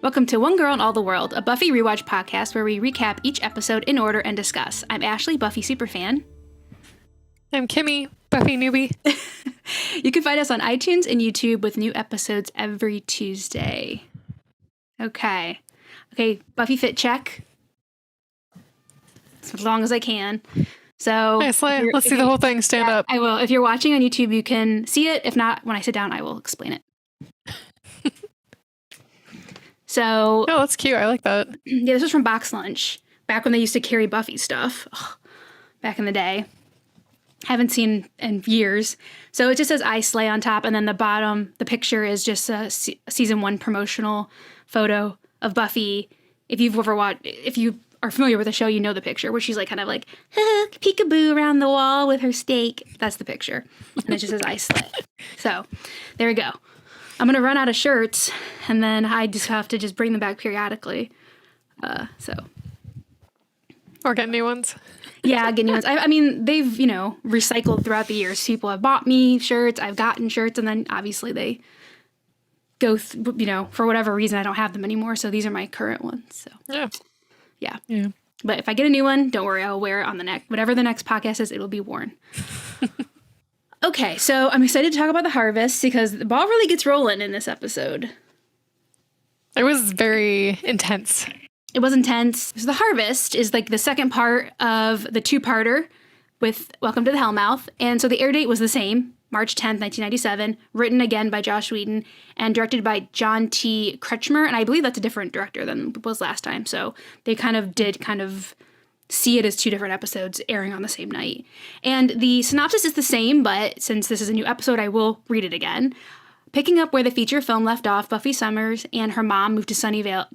Welcome to One Girl in All the World, a Buffy rewatch podcast where we recap each episode in order and discuss. I'm Ashley, Buffy superfan. I'm Kimmy, Buffy newbie. You can find us on iTunes and YouTube with new episodes every Tuesday. Okay, Buffy fit check. As long as I can. So Nice, let's see the whole thing. Stand up. I will. If you're watching on YouTube, you can see it. If not, when I sit down, I will explain it. So, oh, that's cute. I like that. Yeah, this was from Box Lunch, back when they used to carry Buffy stuff. Ugh, back in the day. Haven't seen in years. So it just says I Slay on top, and then the bottom, the picture is just a season 1 promotional photo of Buffy. If you are familiar with the show, you know the picture where she's like kind of like peekaboo around the wall with her stake. That's the picture. And it just says I Slay. So there we go. I'm going to run out of shirts, and then I just have to just bring them back periodically. Or get new ones. Yeah, get new ones. I mean, they've, recycled throughout the years. People have bought me shirts, I've gotten shirts, and then obviously they go, for whatever reason, I don't have them anymore. So these are my current ones. So yeah. But if I get a new one, don't worry, I'll wear it on the next, whatever the next podcast is, it'll be worn. Okay, so I'm excited to talk about the harvest because the ball really gets rolling in this episode. It was very intense. It was intense. So the harvest is like the second part of the two-parter with Welcome to the Hellmouth. And so the air date was the same, March 10th, 1997, written again by Joss Whedon and directed by John T. Kretschmer. And I believe that's a different director than it was last time. So they did see it as two different episodes airing on the same night. And the synopsis is the same, but since this is a new episode, I will read it again. Picking up where the feature film left off, Buffy Summers and her mom moved to Sunnydale.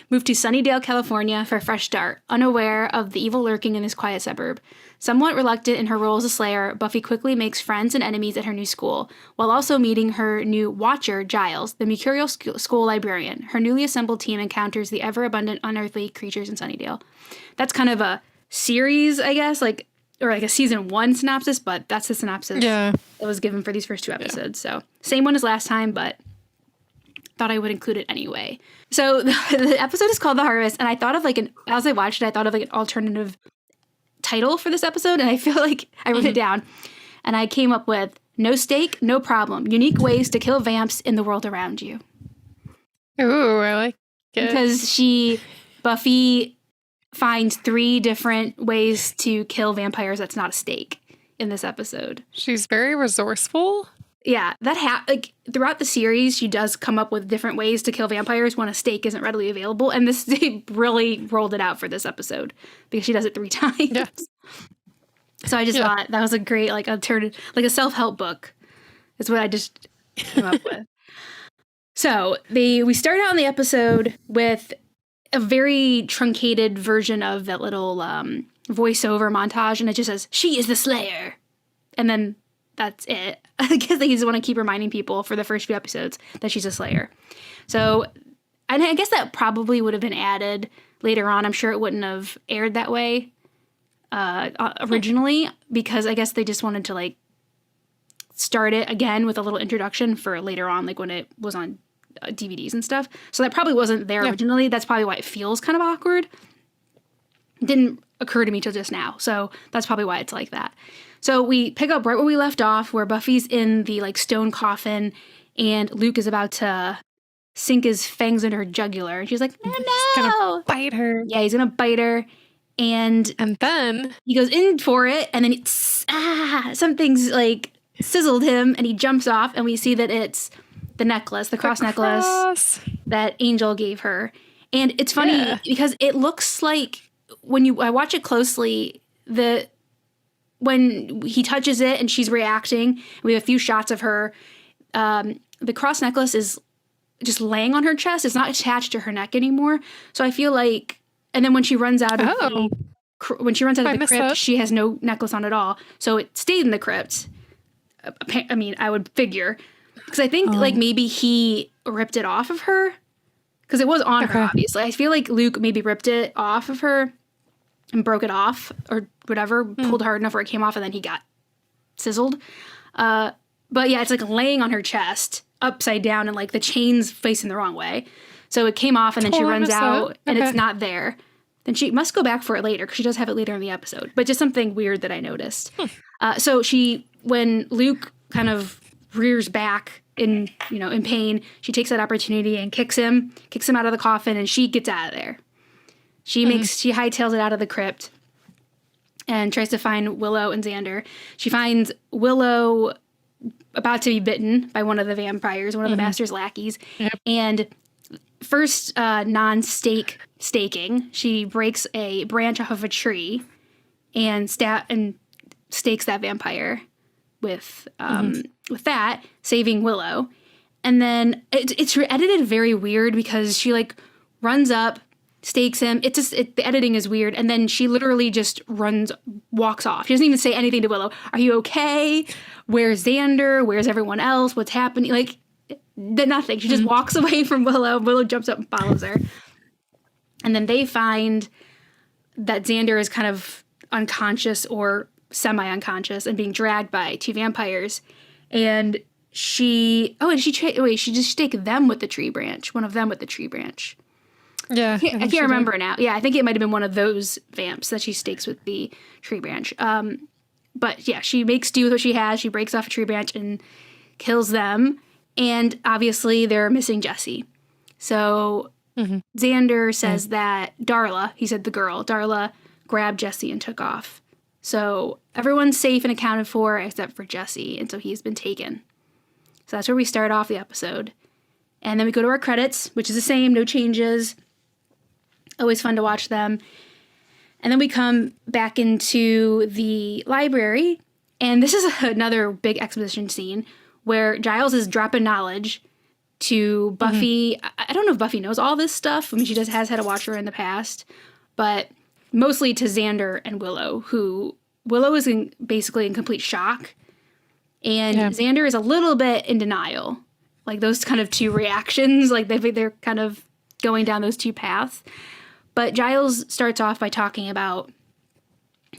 Moved to Sunnydale, California for a fresh start, unaware of the evil lurking in this quiet suburb. Somewhat reluctant in her role as a slayer, Buffy quickly makes friends and enemies at her new school, while also meeting her new watcher, Giles, the mercurial school librarian. Her newly assembled team encounters the ever-abundant unearthly creatures in Sunnydale. That's kind of a series, I guess, or a season 1 synopsis, but that's the synopsis that was given for these first 2 episodes. So same one as last time, but thought I would include it anyway. So the episode is called The Harvest, and I thought of as I watched it, I thought of an alternative title for this episode, and I feel like I wrote it down, and I came up with No Stake, No Problem, Unique Ways to Kill Vamps in the World Around You. Ooh, I like it. Because Buffy finds 3 different ways to kill vampires that's not a stake in this episode. She's very resourceful. Yeah, throughout the series, she does come up with different ways to kill vampires when a stake isn't readily available, and they really rolled it out for this episode because she does it 3 times. Yeah. So I just thought that was a great alternative, a self-help book is what I just came up with. So we start out in the episode with a very truncated version of that little voiceover montage, and it just says, "She is the Slayer," and then that's it. I guess they just want to keep reminding people for the first few episodes that she's a Slayer. So, and I guess that probably would have been added later on. I'm sure it wouldn't have aired that way originally, because I guess they just wanted to start it again with a little introduction for later on, when it was on DVDs and stuff. So that probably wasn't there originally. That's probably why it feels kind of awkward. It didn't occur to me till just now. So that's probably why it's like that. So we pick up right where we left off, where Buffy's in the stone coffin, and Luke is about to sink his fangs into her jugular, and she's like, "No, he's gonna bite her." Yeah, he's gonna bite her, and then he goes in for it, and then something's sizzled him, and he jumps off, and we see that it's the necklace, the cross necklace that Angel gave her, and it's funny because it looks like I watch it closely, when he touches it and she's reacting, we have a few shots of her. The cross necklace is just laying on her chest. It's not attached to her neck anymore. So I feel and then when she runs out of the crypt, she has no necklace on at all. So it stayed in the crypt. I mean, I would figure, because I think maybe he ripped it off of her, because it was on her, obviously. I feel like Luke maybe ripped it off of her and broke it off or whatever, pulled hard enough where it came off, and then he got sizzled. But yeah, it's like laying on her chest, upside down, and like the chain's facing the wrong way. So it came off, and then she runs out, and it's not there. Then she must go back for it later, because she does have it later in the episode. But just something weird that I noticed. So when Luke kind of rears back in pain, she takes that opportunity and kicks him out of the coffin, and she gets out of there. She hightails it out of the crypt and tries to find Willow and Xander. She finds Willow about to be bitten by one of the vampires, one of the master's lackeys. Yep. And first staking, she breaks a branch off of a tree and stakes that vampire with that, saving Willow. And then it's edited very weird, because she like runs up, stakes him. The editing is weird. And then she literally just walks off. She doesn't even say anything to Willow. Are you okay? Where's Xander? Where's everyone else? What's happening? Like, nothing. She just walks away from Willow. Willow jumps up and follows her. And then they find that Xander is kind of unconscious or semi-unconscious and being dragged by two vampires. And she just staked them with the tree branch. One of them with the tree branch. Yeah. I can't remember now. Yeah, I think it might have been one of those vamps that she stakes with the tree branch. But yeah, she makes do with what she has. She breaks off a tree branch and kills them. And obviously they're missing Jesse. So Xander says that Darla, he said the girl, Darla grabbed Jesse and took off. So everyone's safe and accounted for except for Jesse. And so he's been taken. So that's where we start off the episode. And then we go to our credits, which is the same, no changes. Always fun to watch them. And then we come back into the library. And this is another big exposition scene where Giles is dropping knowledge to Buffy. I don't know if Buffy knows all this stuff. I mean, she has had a watcher in the past. But mostly to Xander and Willow, Willow is basically in complete shock. And Xander is a little bit in denial. Like those kind of two reactions, like they're kind of going down those two paths. But Giles starts off by talking about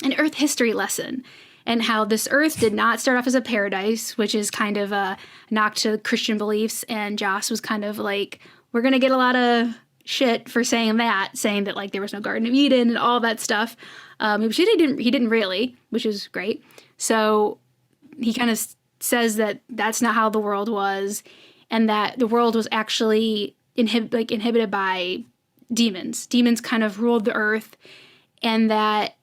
an Earth history lesson and how this Earth did not start off as a paradise, which is kind of a knock to Christian beliefs. And Joss was kind of like, we're going to get a lot of shit for saying that like there was no Garden of Eden and all that stuff. Which he didn't really, which is great. So he kind of says that that's not how the world was, and that the world was actually inhibited by demons. Demons kind of ruled the earth, and that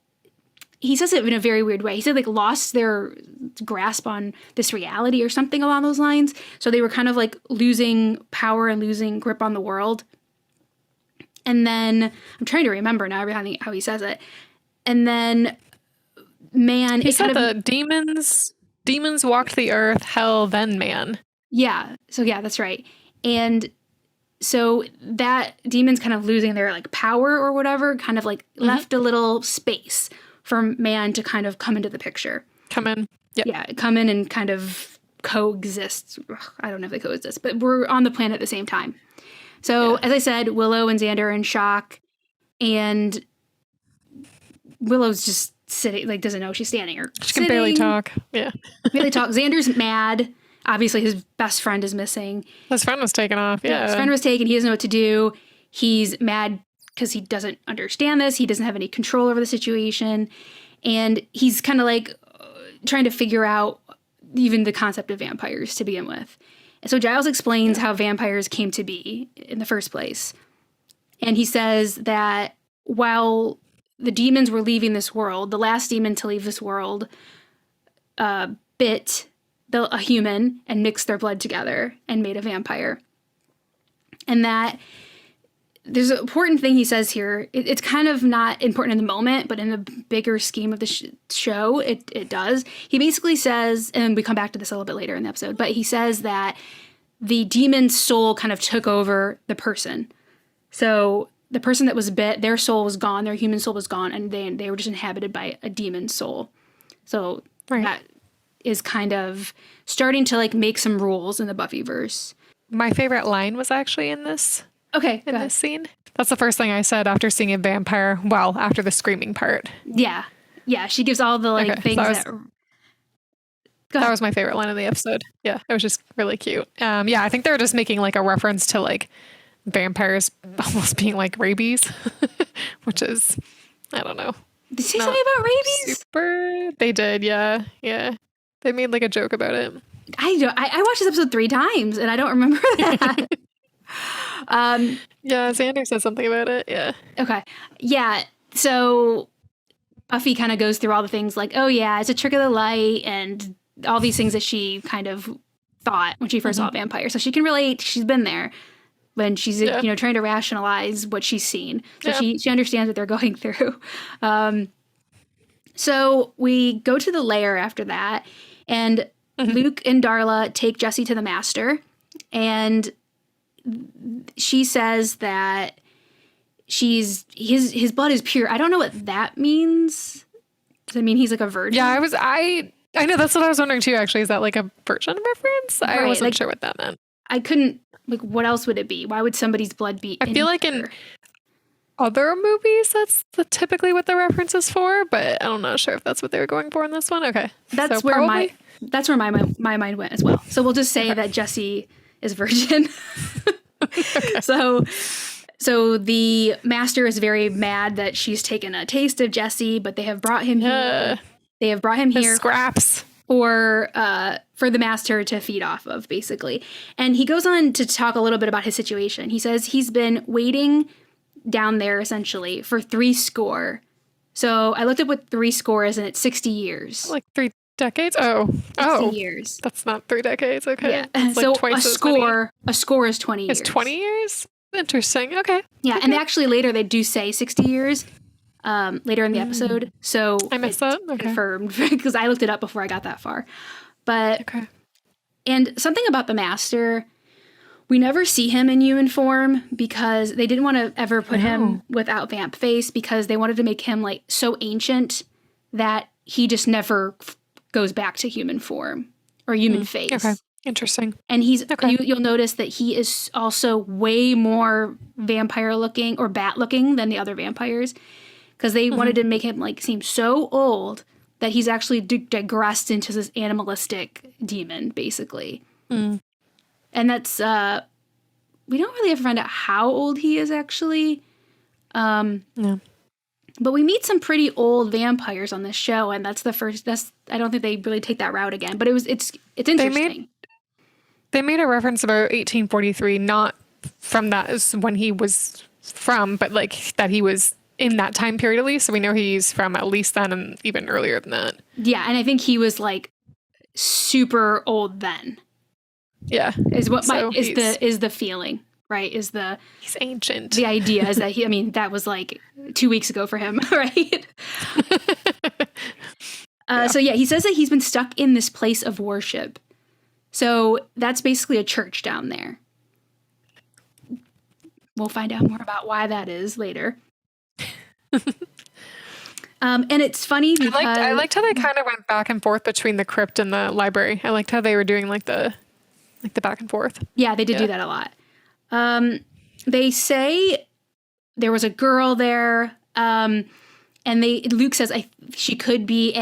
he says it in a very weird way. He said like lost their grasp on this reality or something along those lines. So they were kind of like losing power and losing grip on the world. And then I'm trying to remember now how he says it. And then man, he said the demons walked the earth, hell, then man. Yeah. So yeah, that's right. And so that demons kind of losing their like power or whatever kind of like left a little space for man to kind of come into the picture. Come in. Yep. Yeah. Come in and kind of coexist. I don't know if they coexist, but we're on the planet at the same time. So as I said, Willow and Xander are in shock, and Willow's just sitting, like doesn't know she's standing or she can barely talk. Yeah. Barely talk. Xander's mad. Obviously, his best friend is missing. His friend was taken off. Yeah. His friend was taken. He doesn't know what to do. He's mad because he doesn't understand this. He doesn't have any control over the situation. And he's kind of like trying to figure out even the concept of vampires to begin with. And so Giles explains how vampires came to be in the first place. And he says that while the demons were leaving this world, the last demon to leave this world bit a human and mixed their blood together and made a vampire. And that there's an important thing he says here. It's kind of not important in the moment, but in the bigger scheme of the show, it does. He basically says, and we come back to this a little bit later in the episode, but he says that the demon's soul kind of took over the person. So the person that was bit, their soul was gone, their human soul was gone, and they were just inhabited by a demon's soul. So that is kind of starting to like make some rules in the Buffyverse. My favorite line was actually in this. Okay, in this scene. That's the first thing I said after seeing a vampire. Well, after the screaming part. Yeah. Yeah, she gives all the like things that That was my favorite line of the episode. Yeah, it was just really cute. Yeah, I think they were just making like a reference to like vampires almost being like rabies, which is, I don't know. Did they say something about rabies? Super. They did, yeah. Yeah. They made like a joke about it. I watched this episode 3 times and I don't remember that. Yeah, Xander said something about it. Yeah. Okay. Yeah. So Buffy kind of goes through all the things like, oh yeah, it's a trick of the light and all these things that she kind of thought when she first saw a vampire. So she can relate. She's been there when she's, trying to rationalize what she's seen. So she understands what they're going through. So we go to the lair after that, and Luke and Darla take Jesse to the master, and she says that his blood is pure. I don't know what that means. Does it mean he's like a virgin? Yeah, I know, that's what I was wondering too, actually. Is that like a virgin reference? I wasn't sure what that meant. I couldn't, what else would it be? Why would somebody's blood be I feel like in other movies, that's typically what the reference is for, but I'm not sure if that's what they were going for in this one. Okay. That's where my mind went as well. So we'll just say that Jesse is virgin. Okay. So the master is very mad that she's taken a taste of Jesse, but they have brought him here. They have brought him here scraps for the master to feed off of, basically. And he goes on to talk a little bit about his situation. He says he's been waiting down there essentially for 60. So I looked up what 60 is, and it's 60 years. Like 3 decades? 60 years. That's not 3 decades. Okay. Yeah. It's like so twice a score is 20 years. It's 20 years? Interesting. Okay. Yeah, okay. And actually later they do say 60 years later in the episode. So I missed that. Okay. Confirmed because I looked it up before I got that far. But okay. And something about the master, we never see him in human form because they didn't want to ever put him without vamp face because they wanted to make him like so ancient that he just never goes back to human form or human face. Okay. Interesting. And you'll notice that he is also way more vampire looking or bat looking than the other vampires because they wanted to make him like seem so old that he's actually digressed into this animalistic demon, basically. And that's, we don't really ever find out how old he is actually. No. But we meet some pretty old vampires on this show, and that's I don't think they really take that route again, but it's interesting. They made a reference about 1843, not from that as when he was from, but like that he was in that time period at least. So we know he's from at least then and even earlier than that. Yeah, and I think he was like super old then. Yeah. Is the feeling, right? He's ancient. The idea is that that was like 2 weeks ago for him, right? So yeah, he says that he's been stuck in this place of worship. So that's basically a church down there. We'll find out more about why that is later. And it's funny because I liked how they kind of went back and forth between the crypt and the library. I liked how they were doing like the back and forth. Yeah, they did do that a lot. They say there was a girl there, and Luke says she could be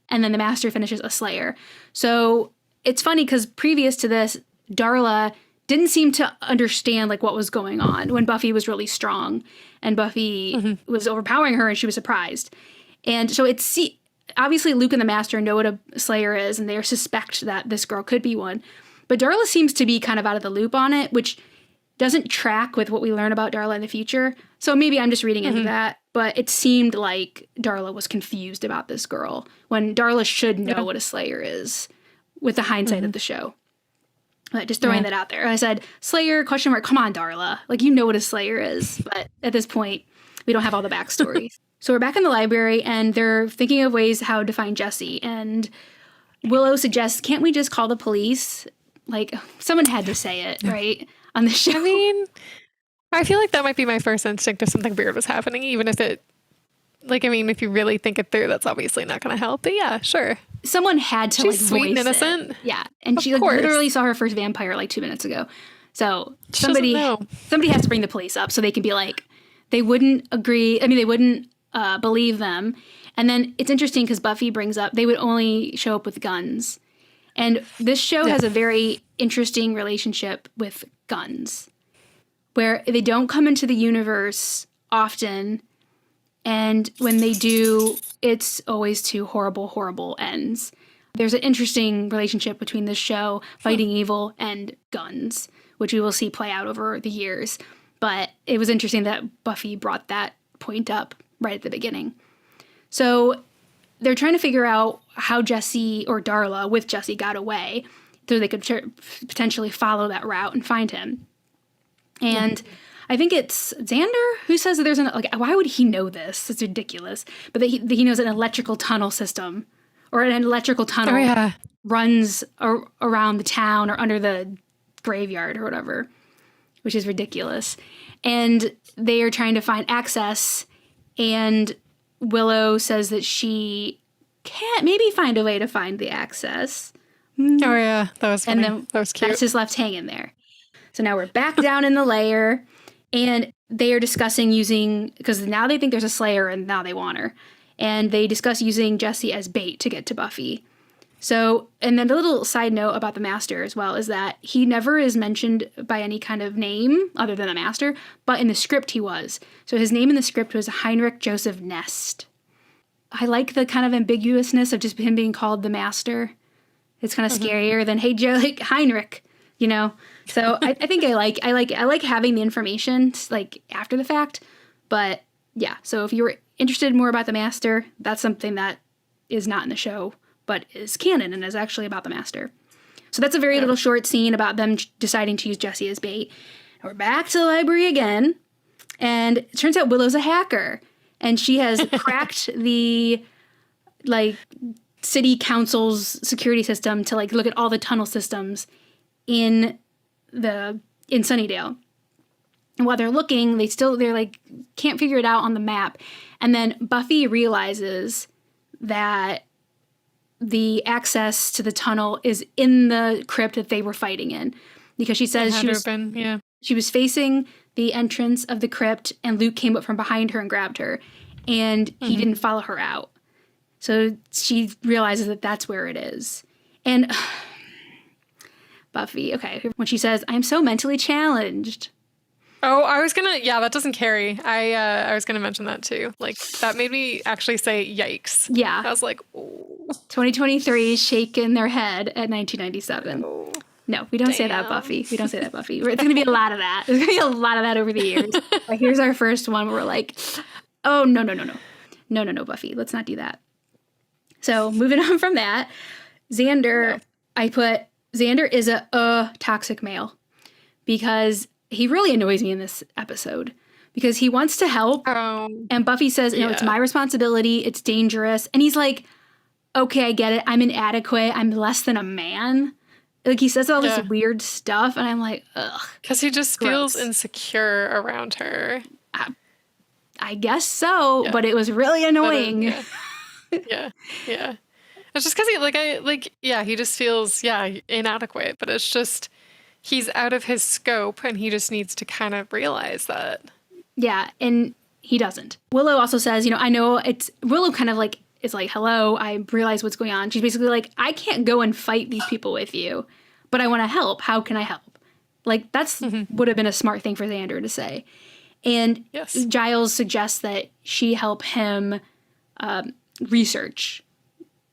and then the master finishes a slayer. So it's funny because previous to this, Darla didn't seem to understand like what was going on when Buffy was really strong and Buffy was overpowering her and she was surprised. And so obviously Luke and the master know what a slayer is and they suspect that this girl could be one. But Darla seems to be kind of out of the loop on it, which doesn't track with what we learn about Darla in the future. So maybe I'm just reading into that. But it seemed like Darla was confused about this girl when Darla should know what a slayer is with the hindsight of the show. Just throwing that out there. I said, Slayer, ? Come on, Darla. Like, you know what a Slayer is. But at this point, we don't have all the backstory. So we're back in the library, and they're thinking of ways how to find Jesse. And Willow suggests, can't we just call the police? Like, someone had to say it, right? On the show. I mean, I feel like that might be my first instinct if something weird was happening, even if it, like, I mean, if you really think it through, that's obviously not going to help. But yeah, sure. Someone had to She's like sweet voice and innocent. It. Yeah. And she literally saw her first vampire like 2 minutes ago. So somebody has to bring the police up so they can be like, they wouldn't agree. I mean, they wouldn't believe them. And then it's interesting because Buffy brings up they would only show up with guns. And this show has a very interesting relationship with guns, where they don't come into the universe often. And when they do, it's always to horrible, horrible ends. There's an interesting relationship between this show, fighting evil, and guns, which we will see play out over the years. But it was interesting that Buffy brought that point up right at the beginning. So they're trying to figure out how Jesse, or Darla with Jesse, got away so they could potentially follow that route and find him. And I think it's Xander who says that there's why would he know this? It's ridiculous. But that he knows an electrical tunnel system, or an electrical tunnel runs around the town or under the graveyard or whatever, which is ridiculous. And they are trying to find access, and Willow says that she can't maybe find a way to find the access. Oh, yeah. That was funny. And then that was cute. That's just left hanging there. So now we're back down in the lair, and they are discussing using, because now they think there's a Slayer and now they want her. And they discuss using Jesse as bait to get to Buffy. So, and then the little side note about the Master as well is that he never is mentioned by any kind of name other than the Master, but in the script he was. So his name in the script was Heinrich Joseph Nest. I like the kind of ambiguousness of just him being called the Master. It's kind of scarier than, hey, Joe, like Heinrich, you know? So I think I like having the information like after the fact. But yeah, so if you were interested more about the Master, that's something that is not in the show, but is canon and is actually about the Master. So that's a very little short scene about them deciding to use Jesse as bait. And we're back to the library again, and it turns out Willow's a hacker, and she has cracked the city council's security system to look at all the tunnel systems in Sunnydale. And while they're looking, they're can't figure it out on the map. And then Buffy realizes that the access to the tunnel is in the crypt that they were fighting in, because she says she was facing the entrance of the crypt, and Luke came up from behind her and grabbed her, and he didn't follow her out. So she realizes that that's where it is. And Buffy, okay, when she says, "I'm so mentally challenged." Oh, that doesn't carry. I was gonna mention that too. That made me actually say yikes. Yeah. I was like, oh. 2023 shaking their head at 1997. Oh. No, we don't say that, Buffy. We don't say that, Buffy. It's going to be a lot of that. There's going to be a lot of that over the years. But here's our first one where we're like, oh, no. No, Buffy. Let's not do that. So moving on from that, Xander, I put Xander is a toxic male, because he really annoys me in this episode, because he wants to help. And Buffy says, no, it's my responsibility. It's dangerous. And he's like, okay, I get it. I'm inadequate. I'm less than a man. He says all this weird stuff, and I'm like, ugh. Because he just feels insecure around her. I guess so, but it was really annoying. Yeah. It's just because he just feels, inadequate. But it's just, he's out of his scope, and he just needs to kind of realize that. Yeah, and he doesn't. Willow also says, I know it's, Willow kind of it's like, hello, I realize what's going on. She's basically like, I can't go and fight these people with you, but I want to help. How can I help? That's would have been a smart thing for Xander to say. And Giles suggests that she help him research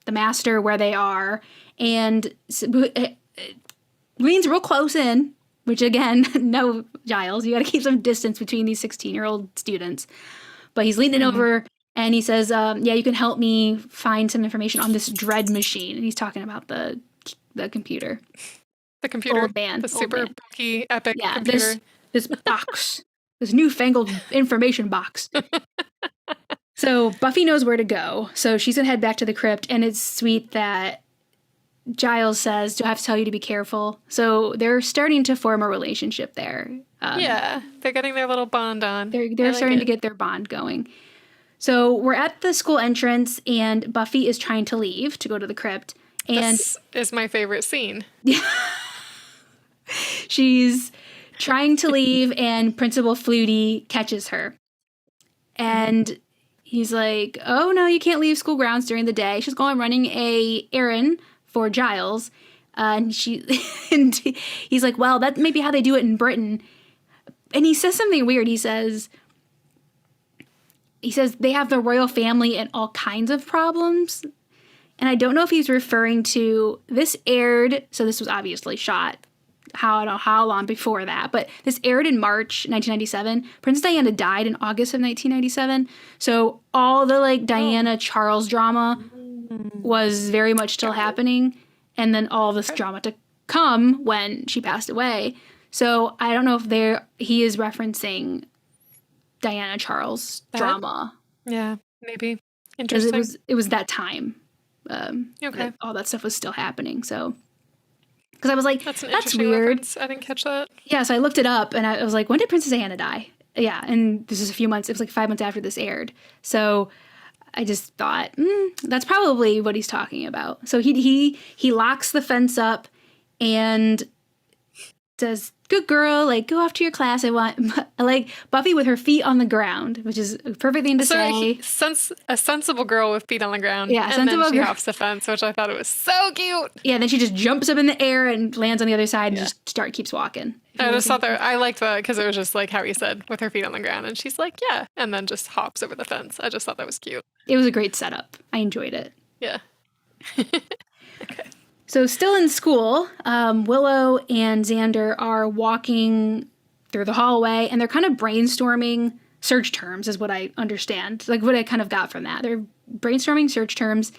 the Master, where they are, and leans real close in, which again, no, Giles, you got to keep some distance between these 16-year-old students. But he's leaning over, and he says, you can help me find some information on this dread machine. And he's talking about the computer. The computer. Old man. The super bulky, epic computer. This box. This newfangled information box. So Buffy knows where to go. So she's going to head back to the crypt. And it's sweet that Giles says, do I have to tell you to be careful? So they're starting to form a relationship there. They're getting their little bond on. They're starting to get their bond going. So we're at the school entrance, and Buffy is trying to leave to go to the crypt. And this is my favorite scene. She's trying to leave, and Principal Flutie catches her. And he's like, oh, no, you can't leave school grounds during the day. She's going running a errand for Giles. And and he's like, well, that may be how they do it in Britain. And he says something weird. He says they have the royal family and all kinds of problems. And I don't know if he's referring to this aired. So this was obviously shot. I don't know how long before that, but this aired in March 1997. Princess Diana died in August of 1997. So all the like Diana Charles drama was very much still happening. And then all this drama to come when she passed away. So I don't know if he is referencing Diana Charles drama. Yeah, maybe. Interesting. Because it was that time. Okay. All that stuff was still happening. So. Because I was like, that's weird. Reference. I didn't catch that. Yeah, so I looked it up, and I was like, when did Princess Diana die? Yeah, and this is a few months. It was like 5 months after this aired. So I just thought, that's probably what he's talking about. So he locks the fence up and says, good girl, like, go off to your class. I like Buffy with her feet on the ground, which is a perfect thing to say. A sensible girl with feet on the ground. Yeah, and then she hops the fence, which I thought it was so cute. Yeah, then she just jumps up in the air and lands on the other side and just keeps walking. I just thought that I liked that because it was just like how he said, with her feet on the ground, and she's like, yeah, and then just hops over the fence. I just thought that was cute. It was a great setup. I enjoyed it. Yeah. Okay. So still in school, Willow and Xander are walking through the hallway, and they're kind of brainstorming search terms, is what I understand. Like what I kind of got from that. They're brainstorming search terms,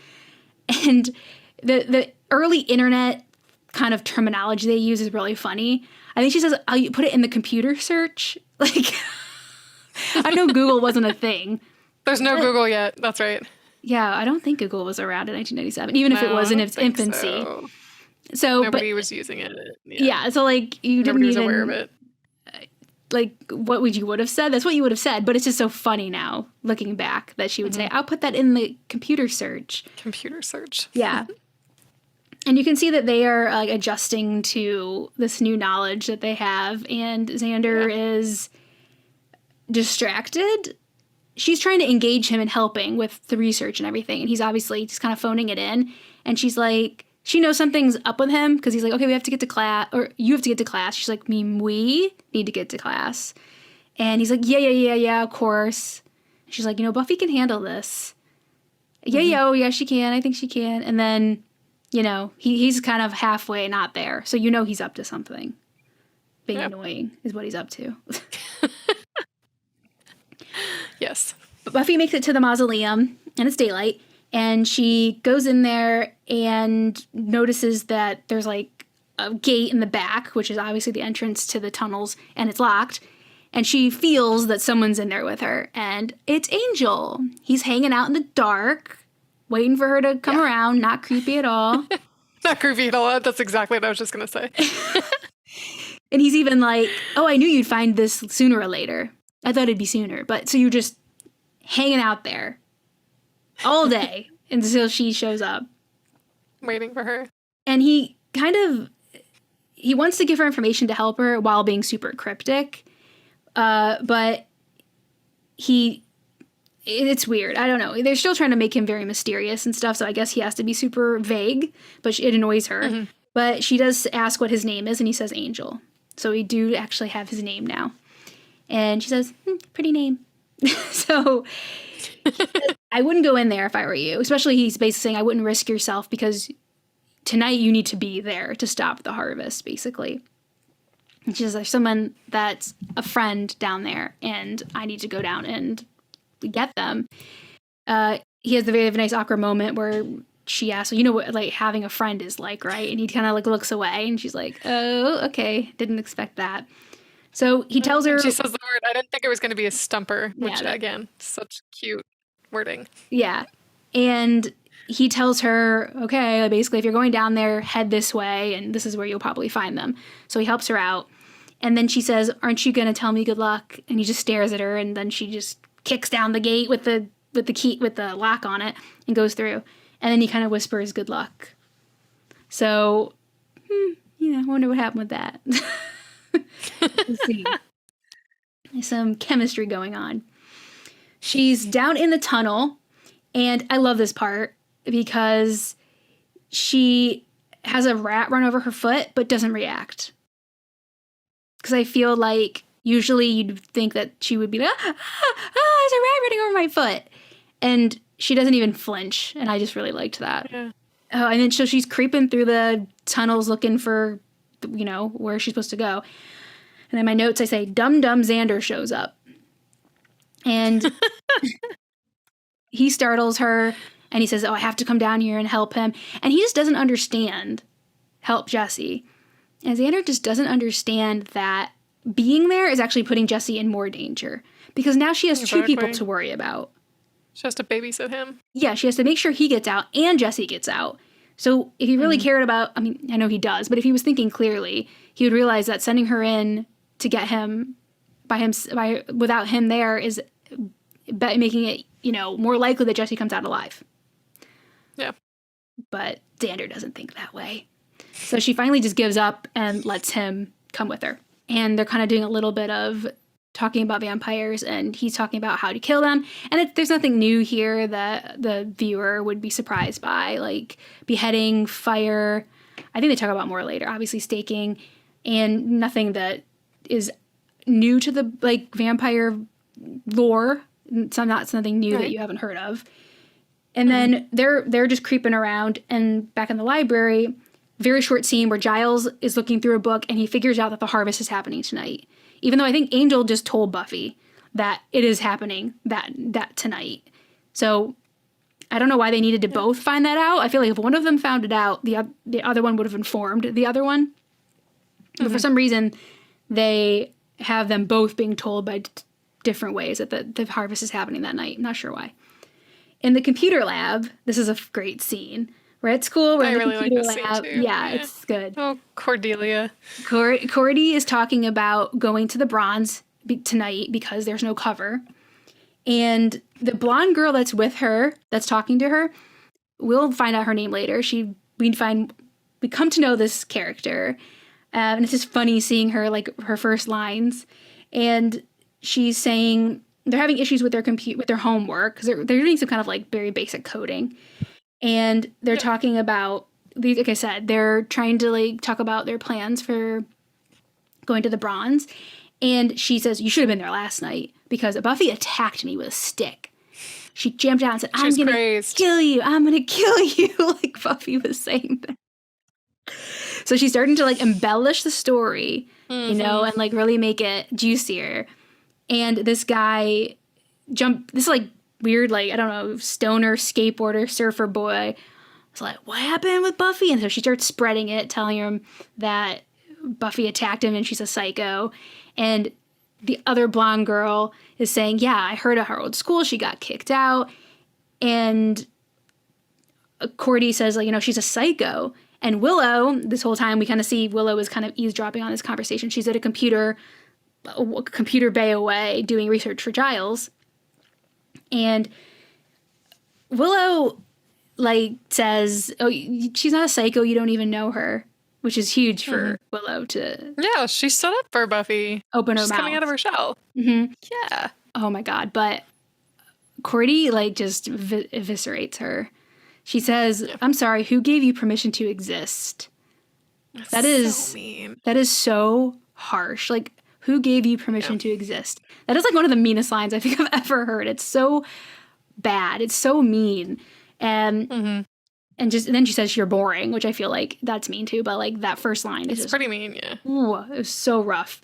and the early internet kind of terminology they use is really funny. I think she says, I'll put it in the computer search. Like, I know Google wasn't a thing. There's no Google yet. That's right. Yeah, I don't think Google was around in 1997, even if it was in its infancy. So nobody was using it. Yeah, so like you didn't Nobody was even aware of it. Like what would have said? That's what you would have said, but it's just so funny now looking back that she would say, "I'll put that in the computer search." Computer search. Yeah. And you can see that they are like adjusting to this new knowledge that they have, and Xander is distracted. She's trying to engage him in helping with the research and everything, and he's obviously just kind of phoning it in. And she's like, she knows something's up with him because he's like, okay, we have to get to class, or you have to get to class. She's like, we need to get to class. And he's like, yeah, of course. She's like, Buffy can handle this. Yeah, she can. I think she can. And then, he's kind of halfway not there. So he's up to something. Being annoying is what he's up to. Yes. But Buffy makes it to the mausoleum, and it's daylight, and she goes in there and notices that there's like a gate in the back, which is obviously the entrance to the tunnels, and it's locked. And she feels that someone's in there with her, and it's Angel. He's hanging out in the dark, waiting for her to come around. Not creepy at all. Not creepy at all. That's exactly what I was just going to say. And he's even like, oh, I knew you'd find this sooner or later. I thought it'd be sooner. But so you're just hanging out there all day until she shows up. Waiting for her. And he wants to give her information to help her while being super cryptic. But it's weird. I don't know. They're still trying to make him very mysterious and stuff. So I guess he has to be super vague, but it annoys her. Mm-hmm. But she does ask what his name is, and he says Angel. So we do actually have his name now. And she says, pretty name. So he says, I wouldn't go in there if I were you. Especially he's basically saying, I wouldn't risk yourself because tonight you need to be there to stop the harvest, basically. And she says, there's someone that's a friend down there, and I need to go down and get them. He has the very nice awkward moment where she asks, you know what like having a friend is like, right? And he kind of like looks away, and she's like, oh, okay. Didn't expect that. So he tells her... She says the word, I didn't think it was going to be a stumper, which, again, such cute wording. Yeah. And he tells her, okay, basically, if you're going down there, head this way, and this is where you'll probably find them. So he helps her out. And then she says, aren't you going to tell me good luck? And he just stares at her, and then she just kicks down the gate with the key, with the lock on it, and goes through. And then he kind of whispers, good luck. So, I wonder what happened with that. Let's see. There's some chemistry going on. She's down in the tunnel, and I love this part because she has a rat run over her foot, but doesn't react. Because I feel like usually you'd think that she would be like, there's a rat running over my foot. And she doesn't even flinch. And I just really liked that. Yeah. And then so she's creeping through the tunnels looking for, where she's supposed to go. And in my notes, I say, Dum Dum Xander shows up. And he startles her. And he says, I have to come down here and help him. And he just doesn't understand. Help Jesse. And Xander just doesn't understand that being there is actually putting Jesse in more danger. Because now she has two people to worry about. She has to babysit him. Yeah, she has to make sure he gets out and Jesse gets out. So if he really cared about, I mean, I know he does, but if he was thinking clearly, he would realize that sending her in to get him without him there is making it, more likely that Jesse comes out alive. Yeah. But Xander doesn't think that way. So she finally just gives up and lets him come with her. And they're kind of doing a little bit of talking about vampires, and he's talking about how to kill them. And there's nothing new here that the viewer would be surprised by, like beheading, fire. I think they talk about more later, obviously staking, and nothing that is new to the vampire lore. It's nothing new that you haven't heard of. And then they're just creeping around, and back in the library, very short scene where Giles is looking through a book and he figures out that the harvest is happening tonight. Even though I think Angel just told Buffy that it is happening that tonight. So I don't know why they needed to both find that out. I feel like if one of them found it out, the other one would have informed the other one. But for some reason, they have them both being told by different ways that the harvest is happening that night. I'm not sure why. In the computer lab, this is a great scene. We're at school. We're in the computer lab. Yeah, it's good. Oh, Cordelia. Cordy is talking about going to the Bronze tonight because there's no cover. And the blonde girl that's with her, that's talking to her, we'll find out her name later. We come to know this character. And it's just funny seeing her, her first lines. And she's saying they're having issues with their homework because they're doing some kind of very basic coding. And they're talking about, like I said, they're trying to talk about their plans for going to the Bronze. And she says, you should have been there last night because Buffy attacked me with a stick. She jumped out and said, I'm going to kill you. I'm going to kill you. Like Buffy was saying that. So she's starting to embellish the story, and really make it juicier. And this guy this weird, I don't know, stoner, skateboarder, surfer boy. It's like, what happened with Buffy? And so she starts spreading it, telling him that Buffy attacked him and she's a psycho. And the other blonde girl is saying, yeah, I heard at her old school she got kicked out. And Cordy says, she's a psycho. And Willow, this whole time we kind of see Willow is kind of eavesdropping on this conversation. She's at a computer bay away doing research for Giles. And Willow, says, oh, she's not a psycho, you don't even know her, which is huge for Willow to... Yeah, she stood up for Buffy. Open her mouth. She's coming out of her shell. Mm-hmm. Yeah. Oh my God, but Cordy, just eviscerates her. She says, I'm sorry, who gave you permission to exist? That is so mean. That is so harsh. Who gave you permission to exist? That is one of the meanest lines I think I've ever heard. It's so bad. It's so mean. And then she says you're boring, which I feel like that's mean too. But that first line is pretty mean, yeah. Ooh, it was so rough.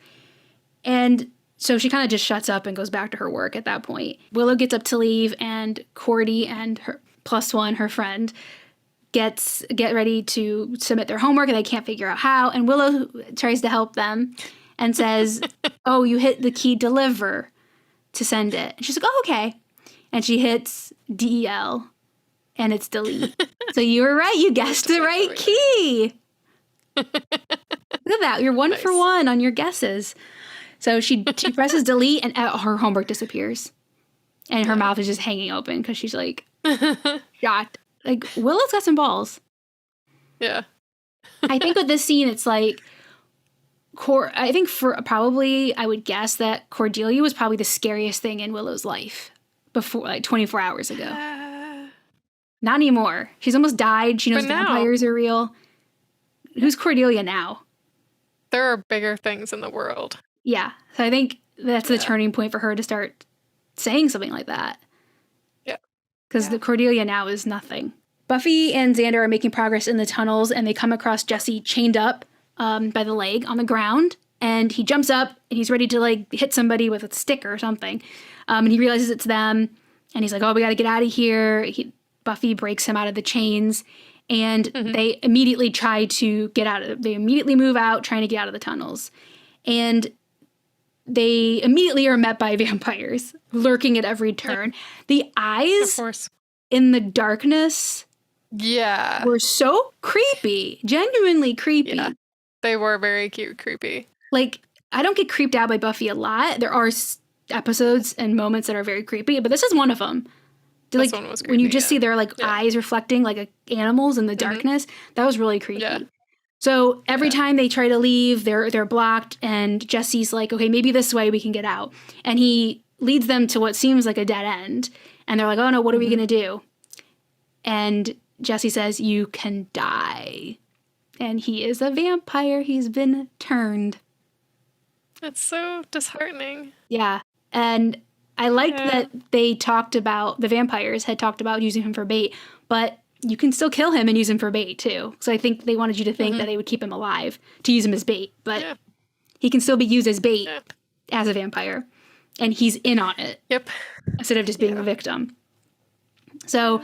And so she kind of just shuts up and goes back to her work at that point. Willow gets up to leave, and Cordy and her +1, her friend, get ready to submit their homework, and they can't figure out how. And Willow tries to help them. And says, oh, you hit the key deliver to send it. And she's like, oh, okay. And she hits DEL, and it's delete. So you were right. You guessed the right key. Look at that. You're one for one on your guesses. So she presses delete, and her homework disappears. And her mouth is just hanging open because she's shocked. Willow's got some balls. Yeah. I think with this scene, it's I think I would guess that Cordelia was probably the scariest thing in Willow's life before, 24 hours ago. Not anymore. She's almost died. She knows vampires are real. who's Cordelia now? There are bigger things in the world. Yeah. So I think that's the turning point for her to start saying something like that. Yeah. Because the Cordelia now is nothing. Buffy and Xander are making progress in the tunnels, and they come across Jesse chained up by the leg on the ground. And he jumps up, and he's ready to, like, hit somebody with a stick or something. And he realizes it's them. And he's like, oh, we got to get out of here. Buffy breaks him out of the chains. And they immediately try to get out of it. They immediately move out, trying to get out of the tunnels. And they immediately are met by vampires lurking at every turn. The eyes in the darkness were so creepy, genuinely creepy. Yeah, they were very cute, creepy. Like, I don't get creeped out by Buffy a lot. There are episodes and moments that are very creepy, but this is one of them. Like, one was creepy, when you just see their eyes reflecting like animals in the darkness, that was really creepy. Yeah. So every time they try to leave, they're blocked, and Jesse's like, okay, maybe this way we can get out. And he leads them to what seems like a dead end. And they're like, oh no, what are we going to do? And Jesse says, you can die. And he is a vampire. He's been turned. That's so disheartening. Yeah. And I liked that the vampires had talked about using him for bait, but you can still kill him and use him for bait too. So I think they wanted you to think that they would keep him alive to use him as bait, but he can still be used as bait as a vampire, and he's in on it. Yep. Instead of just being a victim. So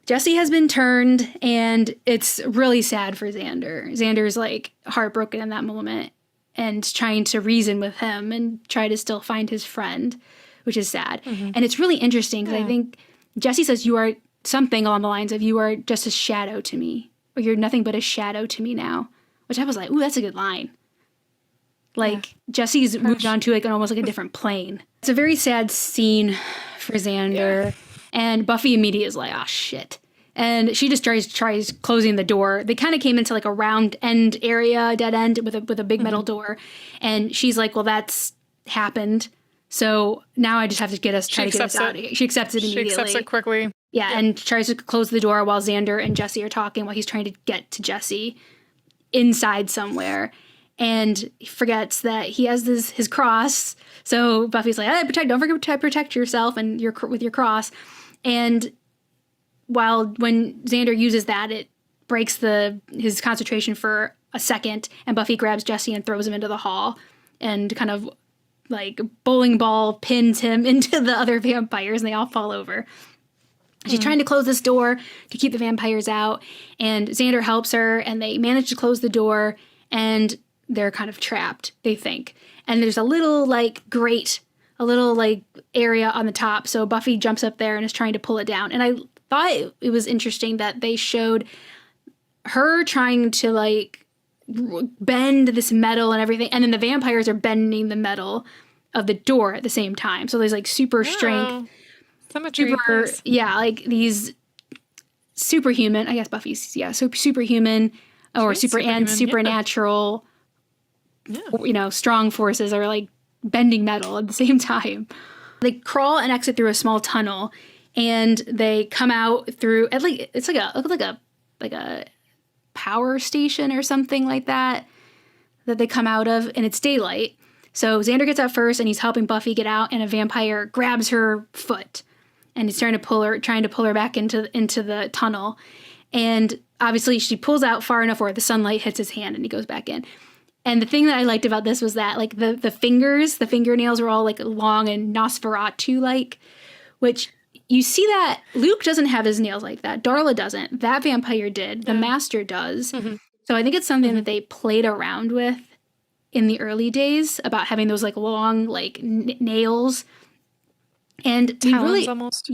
Jesse has been turned, and it's really sad for Xander. Xander's like heartbroken in that moment and trying to reason with him and try to still find his friend, which is sad. And it's really interesting because I think Jesse says you are something along the lines of, you are just a shadow to me, or you're nothing but a shadow to me now, which I was like, ooh, that's a good line. Like, Jesse's moved on to like almost like a different plane. It's a very sad scene for Xander, and Buffy immediately is like, oh shit. And she just tries closing the door. They kind of came into like a round end area, dead end with a big metal door. And she's like, well, that's happened. So now I just have to try to get us out of here. She accepts it immediately. She accepts it quickly. Yeah, and tries to close the door while Xander and Jesse are talking, while he's trying to get to Jesse inside somewhere. And he forgets that he has his cross. So Buffy's like, don't forget to protect yourself and with your cross. And when Xander uses that, it breaks his concentration for a second, and Buffy grabs Jesse and throws him into the hall and kind of like bowling ball pins him into the other vampires, and they all fall over. She's trying to close this door to keep the vampires out, and Xander helps her, and they manage to close the door, and they're kind of trapped, they think. And there's a little like grate, a little like area on the top, so Buffy jumps up there and is trying to pull it down. And I thought it was interesting that they showed her trying to like bend this metal and everything, and then the vampires are bending the metal of the door at the same time. So there's like super strength. Symmetry. Like these superhuman, I guess Buffy's, so superhuman or supernatural, strong forces are like bending metal at the same time. They crawl and exit through a small tunnel, and they come out through it's like a power station or something like that they come out of, and it's daylight. So Xander gets out first, and he's helping Buffy get out, and a vampire grabs her foot, and he's trying to pull her back into the tunnel. And obviously she pulls out far enough where the sunlight hits his hand, and he goes back in. And the thing that I liked about this was that like the fingernails were all like long and Nosferatu-like, which you see that Luke doesn't have his nails like that. Darla doesn't. That vampire did. The Master does. So I think it's something that they played around with in the early days, about having those like long like nails. And talons almost.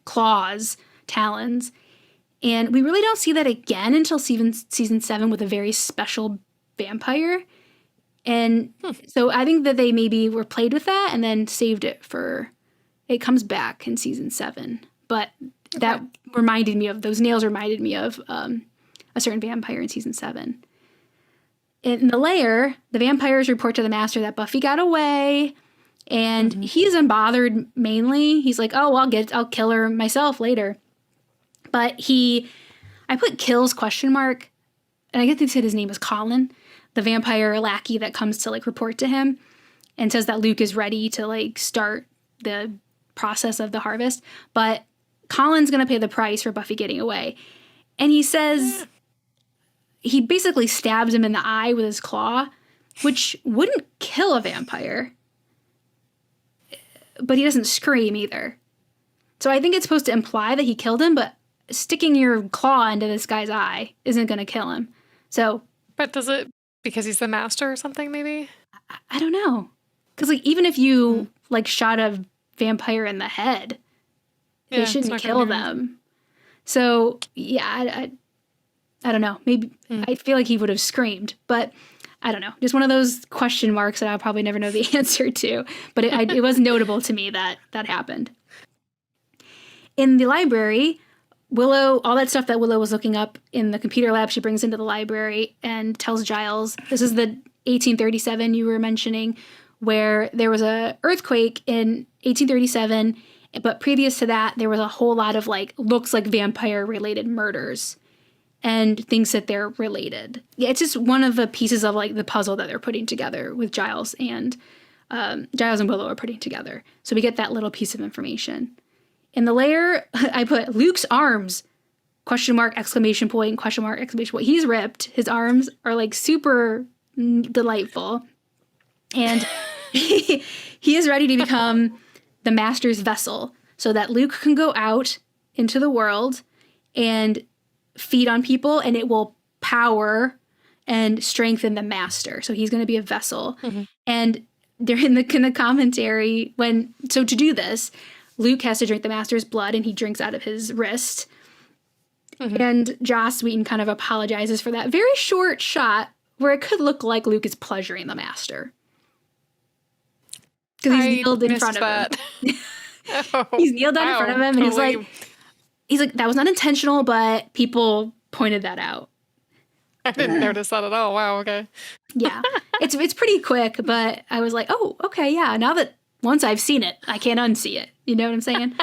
Claws, talons. And we really don't see that again until season 7 with a very special vampire. And so I think that they maybe were played with that and then saved it for, it comes back in season 7. But that reminded me of, those nails reminded me of a certain vampire in season 7. In the lair, the vampires report to the Master that Buffy got away, and he's unbothered mainly. He's like, oh, well, I'll kill her myself later. But I put kills ? and I guess they said his name was Colin, the vampire lackey that comes to like report to him and says that Luke is ready to like start the process of the harvest. But Colin's going to pay the price for Buffy getting away. And he says he basically stabs him in the eye with his claw, which wouldn't kill a vampire. But he doesn't scream either. So I think it's supposed to imply that he killed him, but sticking your claw into this guy's eye isn't going to kill him. So. But does it, because he's the master or something, maybe? I don't know. Because like even if you like shot a vampire in the head, they shouldn't kill them. So yeah, I don't know. Maybe I feel like he would have screamed, but I don't know. Just one of those question marks that I'll probably never know the answer to. But it was notable to me that happened. In the library, Willow, all that stuff that Willow was looking up in the computer lab, she brings into the library and tells Giles, this is the 1837 you were mentioning, where there was a earthquake in 1837, but previous to that, there was a whole lot of like, looks like vampire-related murders and thinks that they're related. Yeah, it's just one of the pieces of like the puzzle that they're putting together with Giles and Willow are putting together. So we get that little piece of information. In the layer, I put Luke's arms, question mark, exclamation point, question mark, exclamation point. He's ripped. His arms are like super delightful. And he is ready to become the master's vessel so that Luke can go out into the world and feed on people, and it will power and strengthen the master. So he's going to be a vessel. Mm-hmm. And they're in the commentary so to do this, Luke has to drink the master's blood, and he drinks out of his wrist. Mm-hmm. And Joss Whedon kind of apologizes for that very short shot where it could look like Luke is pleasuring the master. Because he's kneeled in front of him. He's kneeled down in front of him, and he's like, that was not intentional, but people pointed that out. I didn't notice that at all. Wow, okay. Yeah. It's pretty quick, but I was like, oh, okay, yeah. Now that once I've seen it, I can't unsee it. You know what I'm saying?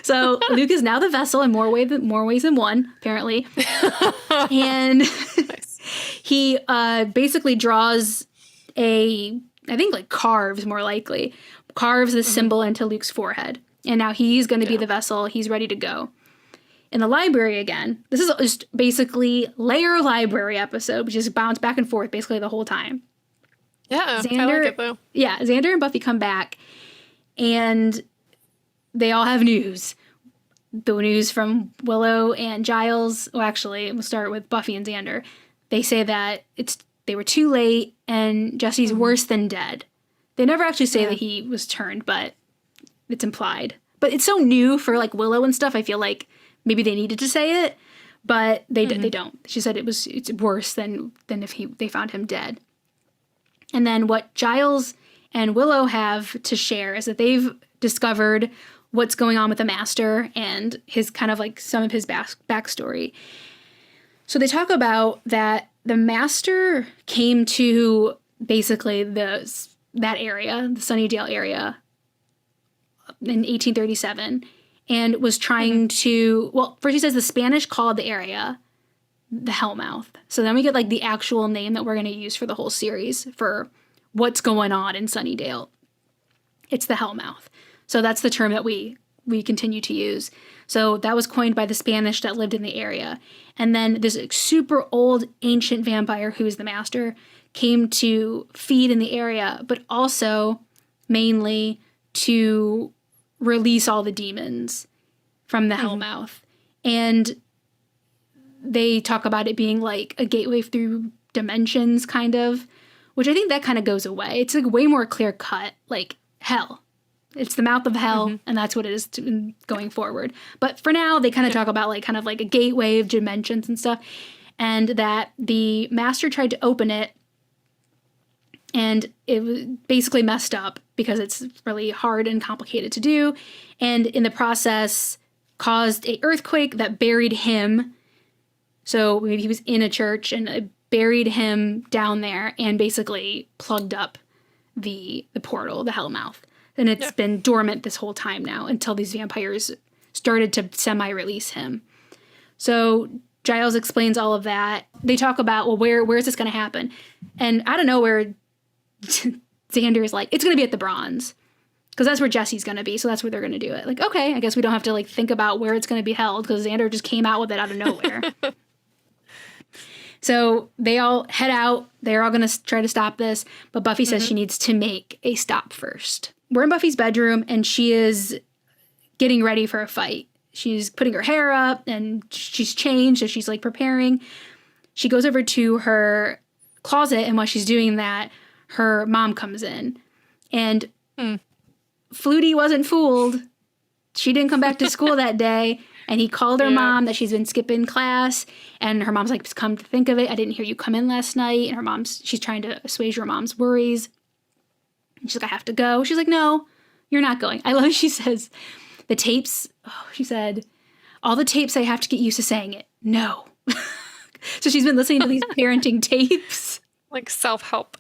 So Luke is now the vessel in more ways than one, apparently. And nice. He basically draws carves more likely, carves the symbol into Luke's forehead. And now he's going to be the vessel. He's ready to go. In the library again, this is just basically layer library episode, which just bounce back and forth basically the whole time. Yeah, Xander, I like it though. Yeah, Xander and Buffy come back, and they all have news. The news from Willow and Giles. Well, actually, we'll start with Buffy and Xander. They say that they were too late, and Jesse's worse than dead. They never actually say that he was turned, but it's implied. But it's so new for like Willow and stuff. I feel like maybe they needed to say it, but they don't. She said it's worse than if they found him dead. And then what Giles and Willow have to share is that they've discovered what's going on with the Master and his kind of like some of his backstory. So they talk about that the Master came to basically that area, the Sunnydale area, in 1837, and was trying to, well, first he says the Spanish called the area the Hellmouth. So then we get like the actual name that we're going to use for the whole series for what's going on in Sunnydale. It's the Hellmouth. So that's the term that we continue to use. So that was coined by the Spanish that lived in the area. And then this super old ancient vampire who is the Master came to feed in the area, but also mainly to release all the demons from the Hellmouth. And they talk about it being like a gateway through dimensions, kind of, which I think that kind of goes away. It's like way more clear cut, like hell. It's the mouth of hell, and that's what it is going forward. But for now, they kind of talk about like kind of like a gateway of dimensions and stuff, and that the Master tried to open it, and it was basically messed up because it's really hard and complicated to do, and in the process caused a earthquake that buried him. So maybe he was in a church and it buried him down there and basically plugged up the portal, the Hellmouth. And it's been dormant this whole time now until these vampires started to semi-release him. So Giles explains all of that. They talk about, well, where is this going to happen? And out of nowhere, Xander's like, it's going to be at the Bronze. Because that's where Jesse's going to be. So that's where they're going to do it. Like, okay, I guess we don't have to like think about where it's going to be held because Xander just came out with it out of nowhere. So they all head out. They're all going to try to stop this. But Buffy says she needs to make a stop first. We're in Buffy's bedroom and she is getting ready for a fight. She's putting her hair up and she's changed. So she's like preparing. She goes over to her closet. And while she's doing that, her mom comes in. And Flutie wasn't fooled. She didn't come back to school that day. And he called her mom that she's been skipping class. And her mom's like, come to think of it, I didn't hear you come in last night. And she's trying to assuage her mom's worries. And she's like, I have to go. She's like, no, you're not going. I love it. She says, the tapes, she said, all the tapes, I have to get used to saying it. No. So she's been listening to these parenting tapes. Like self-help.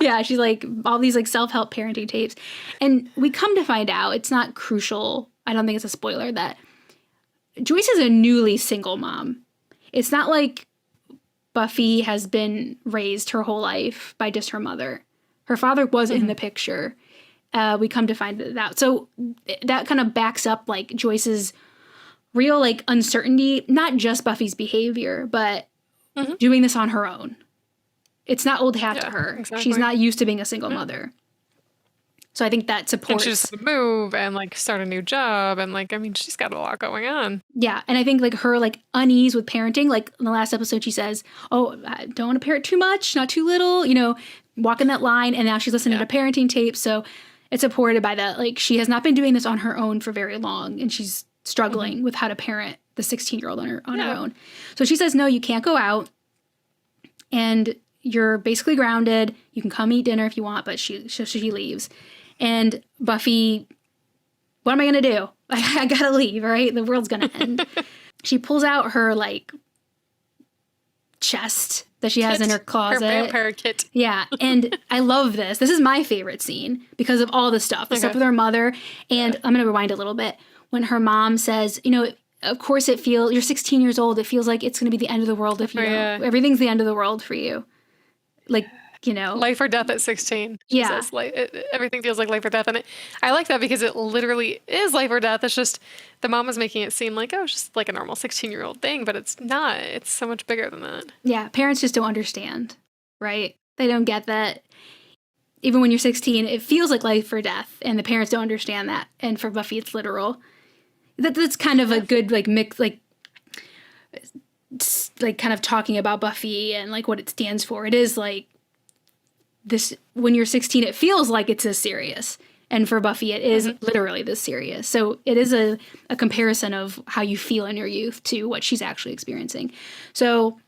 Yeah, she's like, all these like self-help parenting tapes. And we come to find out, it's not crucial, I don't think it's a spoiler, that Joyce is a newly single mom. It's not like Buffy has been raised her whole life by just her mother. Her father was in the picture. We come to find that out. So that kind of backs up like Joyce's real like uncertainty, not just Buffy's behavior, but doing this on her own. It's not old hat to her. Exactly. She's not used to being a single mother. So I think that supports. And she's to move and like start a new job. And like, I mean, she's got a lot going on. Yeah. And I think like her like unease with parenting, like in the last episode, she says, oh, I don't want to parent too much, not too little, walking that line. And now she's listening to parenting tapes. So it's supported by that. Like she has not been doing this on her own for very long. And she's struggling with how to parent the 16-year-old on her own. So she says, no, you can't go out. And you're basically grounded. You can come eat dinner if you want, but she leaves. And Buffy, what am I going to do? I got to leave, right? The world's going to end. She pulls out her, like, chest that she has in her closet. Her vampire kit. Yeah, and I love this. This is my favorite scene because of all the stuff. The stuff with her mother. And I'm going to rewind a little bit. When her mom says, of course you're 16 years old. It feels like it's going to be the end of the world if you don't. Everything's the end of the world for you. Like, life or death at 16. Yeah. Says, everything feels like life or death. And I like that because it literally is life or death. It's just the mom is making it seem like, it's just like a normal 16-year-old thing, but it's not. It's so much bigger than that. Yeah. Parents just don't understand, right? They don't get that. Even when you're 16, it feels like life or death, and the parents don't understand that. And for Buffy, it's literal. That's kind of a good, like, mix, like kind of talking about Buffy and like what it stands for. It is like this, when you're 16, it feels like it's this serious. And for Buffy, it is literally this serious. So it is a comparison of how you feel in your youth to what she's actually experiencing. So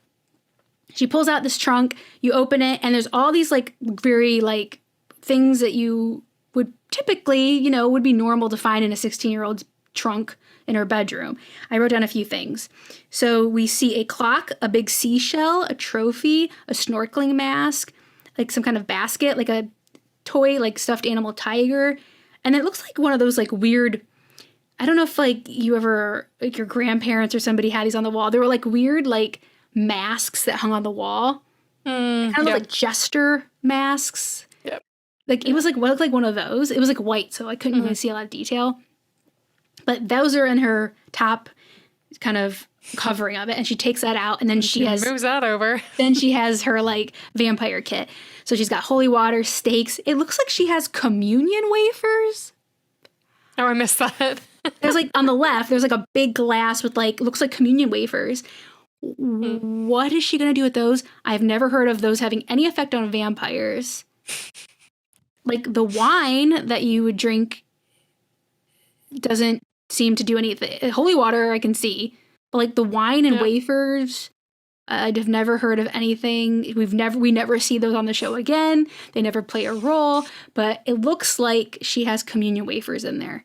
she pulls out this trunk, you open it, and there's all these like very like things that you would typically, would be normal to find in a 16-year-old's trunk in her bedroom. I wrote down a few things. So we see a clock, a big seashell, a trophy, a snorkeling mask, like some kind of basket, like a toy, like stuffed animal tiger. And it looks like one of those like weird, I don't know if like you ever, like your grandparents or somebody had these on the wall. They were like weird like masks that hung on the wall. Kind of like jester masks. Yep. Like it was like, what looked like one of those. It was like white, so I couldn't really see a lot of detail. But those are in her top kind of covering of it. And she takes that out, and then she moves that over. Then she has her like vampire kit. So she's got holy water, stakes. It looks like she has communion wafers. Oh, I missed that. There's like on the left, there's like a big glass with like, looks like communion wafers. What is she going to do with those? I've never heard of those having any effect on vampires. Like the wine that you would drink doesn't seem to do anything. Holy water, I can see. But like the wine and wafers, I've never heard of anything. We never see those on the show again. They never play a role. But it looks like she has communion wafers in there.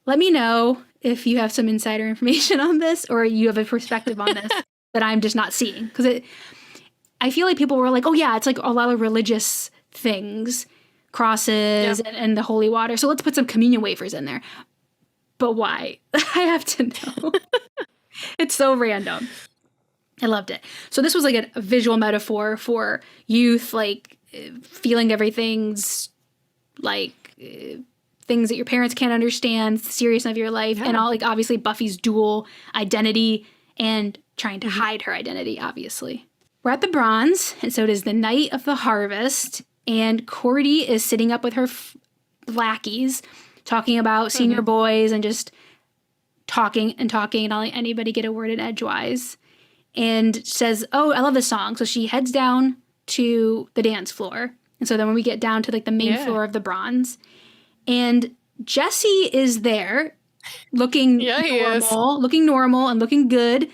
Let me know if you have some insider information on this, or you have a perspective on this that I'm just not seeing. Because I feel like people were like, oh yeah, it's like a lot of religious things, crosses and the holy water. So let's put some communion wafers in there. But why? I have to know. It's so random. I loved it. So this was like a visual metaphor for youth, like feeling everything's like things that your parents can't understand, the seriousness of your life, and all, like, obviously Buffy's dual identity and trying to hide her identity, obviously. We're at the Bronze, and so it is the night of the harvest, and Cordy is sitting up with her lackeys, talking about senior boys and just talking and not letting anybody get a word in edgewise, and says, oh, I love this song. So she heads down to the dance floor. And so then when we get down to like the main floor of the Bronze, and Jesse is there looking normal and looking good.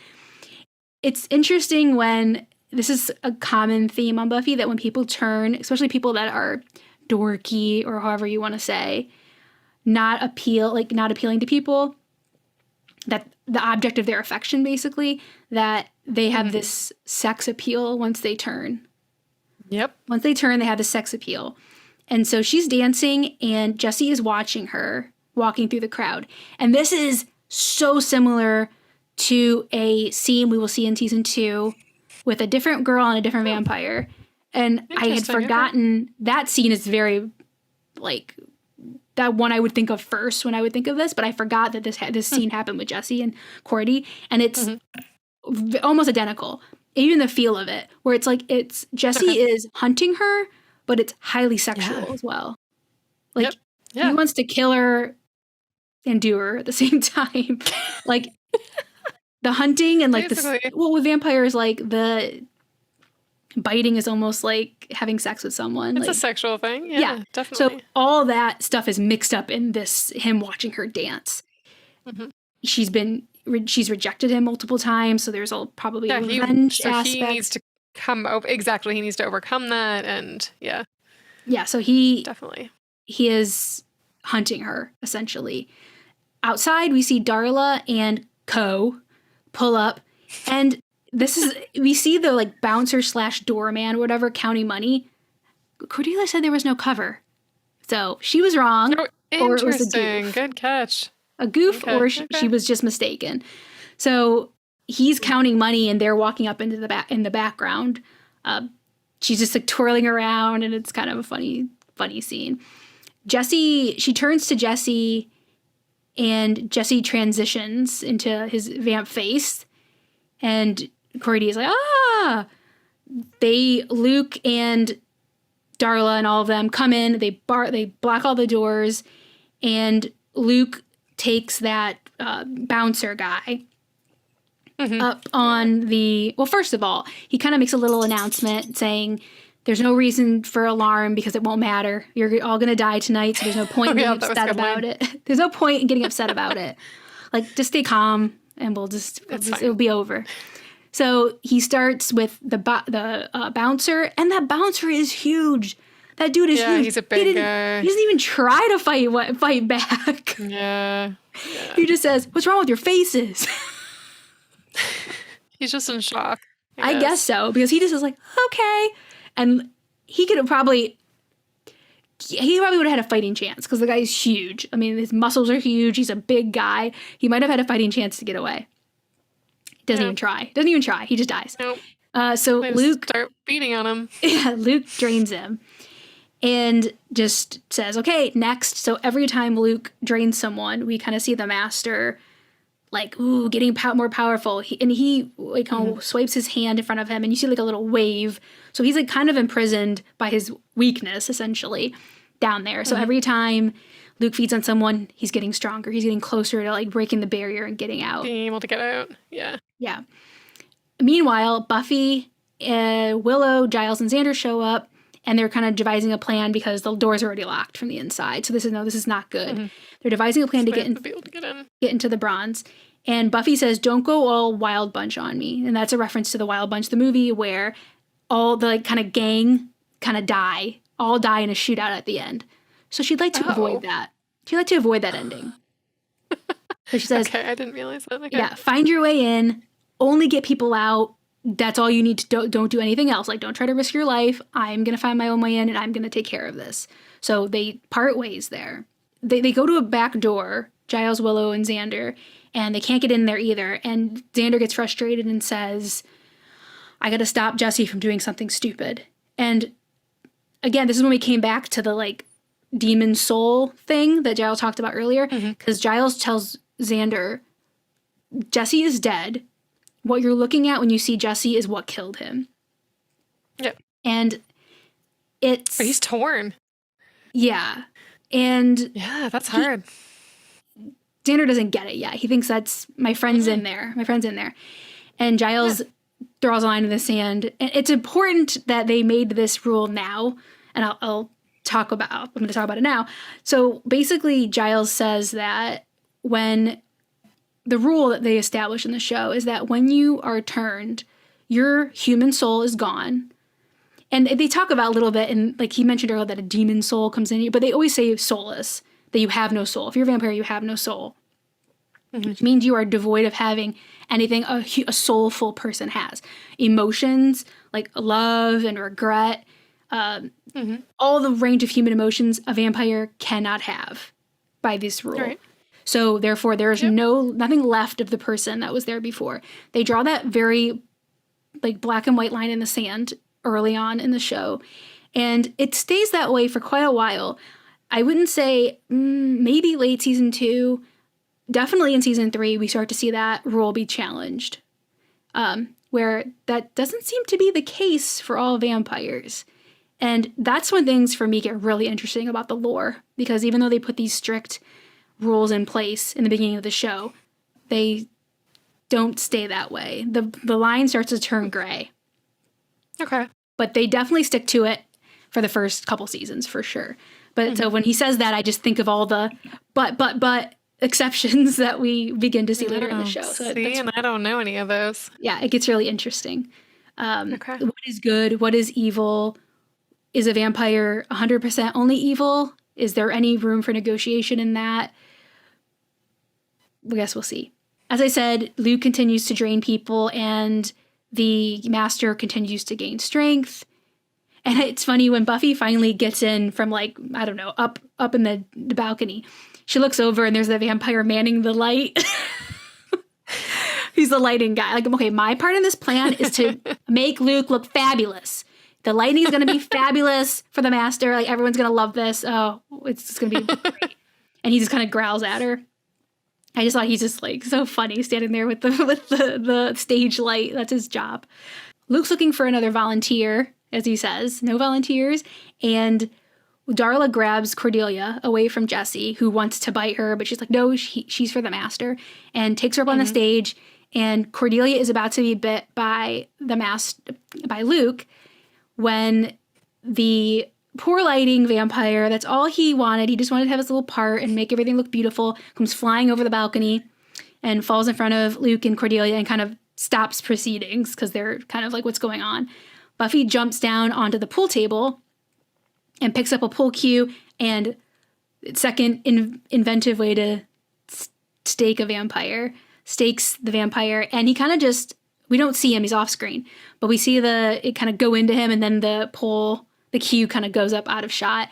It's interesting when this is a common theme on Buffy, that when people turn, especially people that are dorky or however you want to say, not appealing to people, that the object of their affection, basically, that they have this sex appeal once they turn. Yep. Once they turn, they have the sex appeal. And so she's dancing, and Jesse is watching her walking through the crowd. And this is so similar to a scene we will see in season 2 with a different girl and a different vampire. And I had forgotten that scene is very, like, that one I would think of first when I would think of this, but I forgot that this scene happened with Jesse and Cordy, and it's almost identical. Even the feel of it, where it's like Jesse is hunting her, but it's highly sexual as well. Like he wants to kill her and do her at the same time. Like the hunting and like with vampires, like the biting is almost like having sex with someone. It's like, a sexual thing. Yeah, definitely. So all that stuff is mixed up in him watching her dance. She's rejected him multiple times, so there's a revenge aspect. He needs to come over. Exactly, he needs to overcome that, and so he definitely is hunting her essentially. Outside, we see Darla and Co pull up, and we see the like bouncer / doorman, whatever, counting money. Cordelia said there was no cover, so she was wrong. Oh, interesting. Or it was a goof. Good catch. A goof, or she was just mistaken. So he's counting money, and they're walking up into the background. She's just like twirling around, and it's kind of a funny scene. She turns to Jesse, and Jesse transitions into his vamp face, and Cordy is like, ah! Luke and Darla and all of them come in. They block all the doors, and Luke takes that bouncer guy up on the... Well, first of all, he kind of makes a little announcement saying there's no reason for alarm because it won't matter. You're all going to die tonight, so there's no point in getting upset about it. There's no point in getting upset about it. Like, just stay calm, and it'll be over. So he starts with the bouncer, and that bouncer is huge. That dude is huge. Yeah, he's a big guy. He doesn't even try to fight back. Yeah. He just says, "What's wrong with your faces?" He's just in shock. I guess so, because he just is like, okay. And he probably would have had a fighting chance, because the guy's huge. I mean, his muscles are huge. He's a big guy. He might have had a fighting chance to get away. Doesn't even try. He just dies. Nope. So Luke start beating on him. Yeah, Luke drains him and just says, okay, next. So every time Luke drains someone, we kind of see the master like, ooh, getting more powerful. He like swipes his hand in front of him, and you see like a little wave. So he's like kind of imprisoned by his weakness, essentially, down there. So every time Luke feeds on someone, he's getting stronger. He's getting closer to like breaking the barrier and getting out. Being able to get out. Yeah. Yeah. Meanwhile, Buffy, Willow, Giles, and Xander show up, and they're kind of devising a plan because the door's already locked from the inside. So this is not good. They're devising a plan to get into the Bronze. And Buffy says, "Don't go all Wild Bunch on me." And that's a reference to the Wild Bunch, the movie, where all the like, kind of gang kind of all die in a shootout at the end. So she'd like to avoid that. She'd like to avoid that ending. So she says, okay, I didn't realize that. Okay. Yeah, find your way in, only get people out. That's all you need to don't do anything else. Like, don't try to risk your life. I'm going to find my own way in, and I'm going to take care of this. So they part ways there. They go to a back door, Giles, Willow, and Xander, and they can't get in there either. And Xander gets frustrated and says, I got to stop Jesse from doing something stupid. And again, this is when we came back to the like demon soul thing that Giles talked about earlier, because Giles tells Xander, Jesse is dead. What you're looking at when you see Jesse is what killed him. Yep. And it's... But he's torn. Yeah. And... Yeah, that's hard. Xander doesn't get it yet. He thinks that's my friend's in there. My friend's in there. And Giles draws a line in the sand. And it's important that they made this rule now. And I'm going to talk about it now. So basically, Giles says that when the rule that they establish in the show is that when you are turned, your human soul is gone. And they talk about a little bit, and like he mentioned earlier, that a demon soul comes in you, but they always say soulless, that you have no soul. If you're a vampire, you have no soul. Which means you are devoid of having anything a soulful person has. Emotions, like love and regret, all the range of human emotions a vampire cannot have by this rule. Right. So therefore, there's nothing left of the person that was there before. They draw that very like black and white line in the sand early on in the show. And it stays that way for quite a while. I wouldn't say maybe late season 2. Definitely in season 3, we start to see that rule be challenged. Where that doesn't seem to be the case for all vampires. And that's when things for me get really interesting about the lore. Because even though they put these strict rules in place in the beginning of the show, they don't stay that way. The line starts to turn gray. Okay. But they definitely stick to it for the first couple seasons, for sure. But so when he says that, I just think of all the but exceptions that we begin to see later in the show. So and I don't know any of those. Yeah, it gets really interesting. What is good? What is evil? Is a vampire 100% only evil? Is there any room for negotiation in that? I guess we'll see. As I said, Luke continues to drain people, and the master continues to gain strength. And it's funny when Buffy finally gets in from like, I don't know, up in the balcony. She looks over and there's the vampire manning the light. He's the lighting guy. Like, okay, my part in this plan is to make Luke look fabulous. The lighting is going to be fabulous for the master. Like, everyone's going to love this. Oh, it's going to be great. And he just kind of growls at her. I just thought he's just like so funny standing there with the stage light. That's his job. Luke's looking for another volunteer, as he says. No volunteers. And Darla grabs Cordelia away from Jesse, who wants to bite her, but she's like, no, she's for the master, and takes her up on the stage. And Cordelia is about to be bit by by Luke, when the poor lighting vampire, that's all he wanted. He just wanted to have his little part and make everything look beautiful, comes flying over the balcony and falls in front of Luke and Cordelia and kind of stops proceedings because they're kind of like, what's going on? Buffy jumps down onto the pool table and picks up a pool cue, and second inventive way to stake a vampire, stakes the vampire, and he kind of just, we don't see him, he's off screen, but we see it kind of go into him, and then the cue kind of goes up out of shot.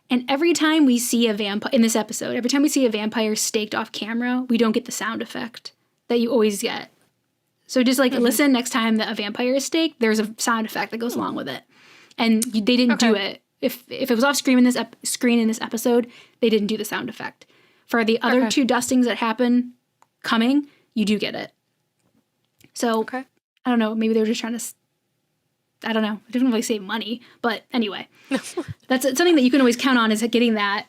And every time we see a vampire, in this episode, every time we see a vampire staked off camera, we don't get the sound effect that you always get. So just like listen next time that a vampire is staked, there's a sound effect that goes along with it. And they didn't do it. If it was off screen in this episode, they didn't do the sound effect. For the other two dustings that happen coming, you do get it. So I don't know. Maybe they were just trying to. I don't know. It didn't really save money, but anyway, that's something that you can always count on, is getting that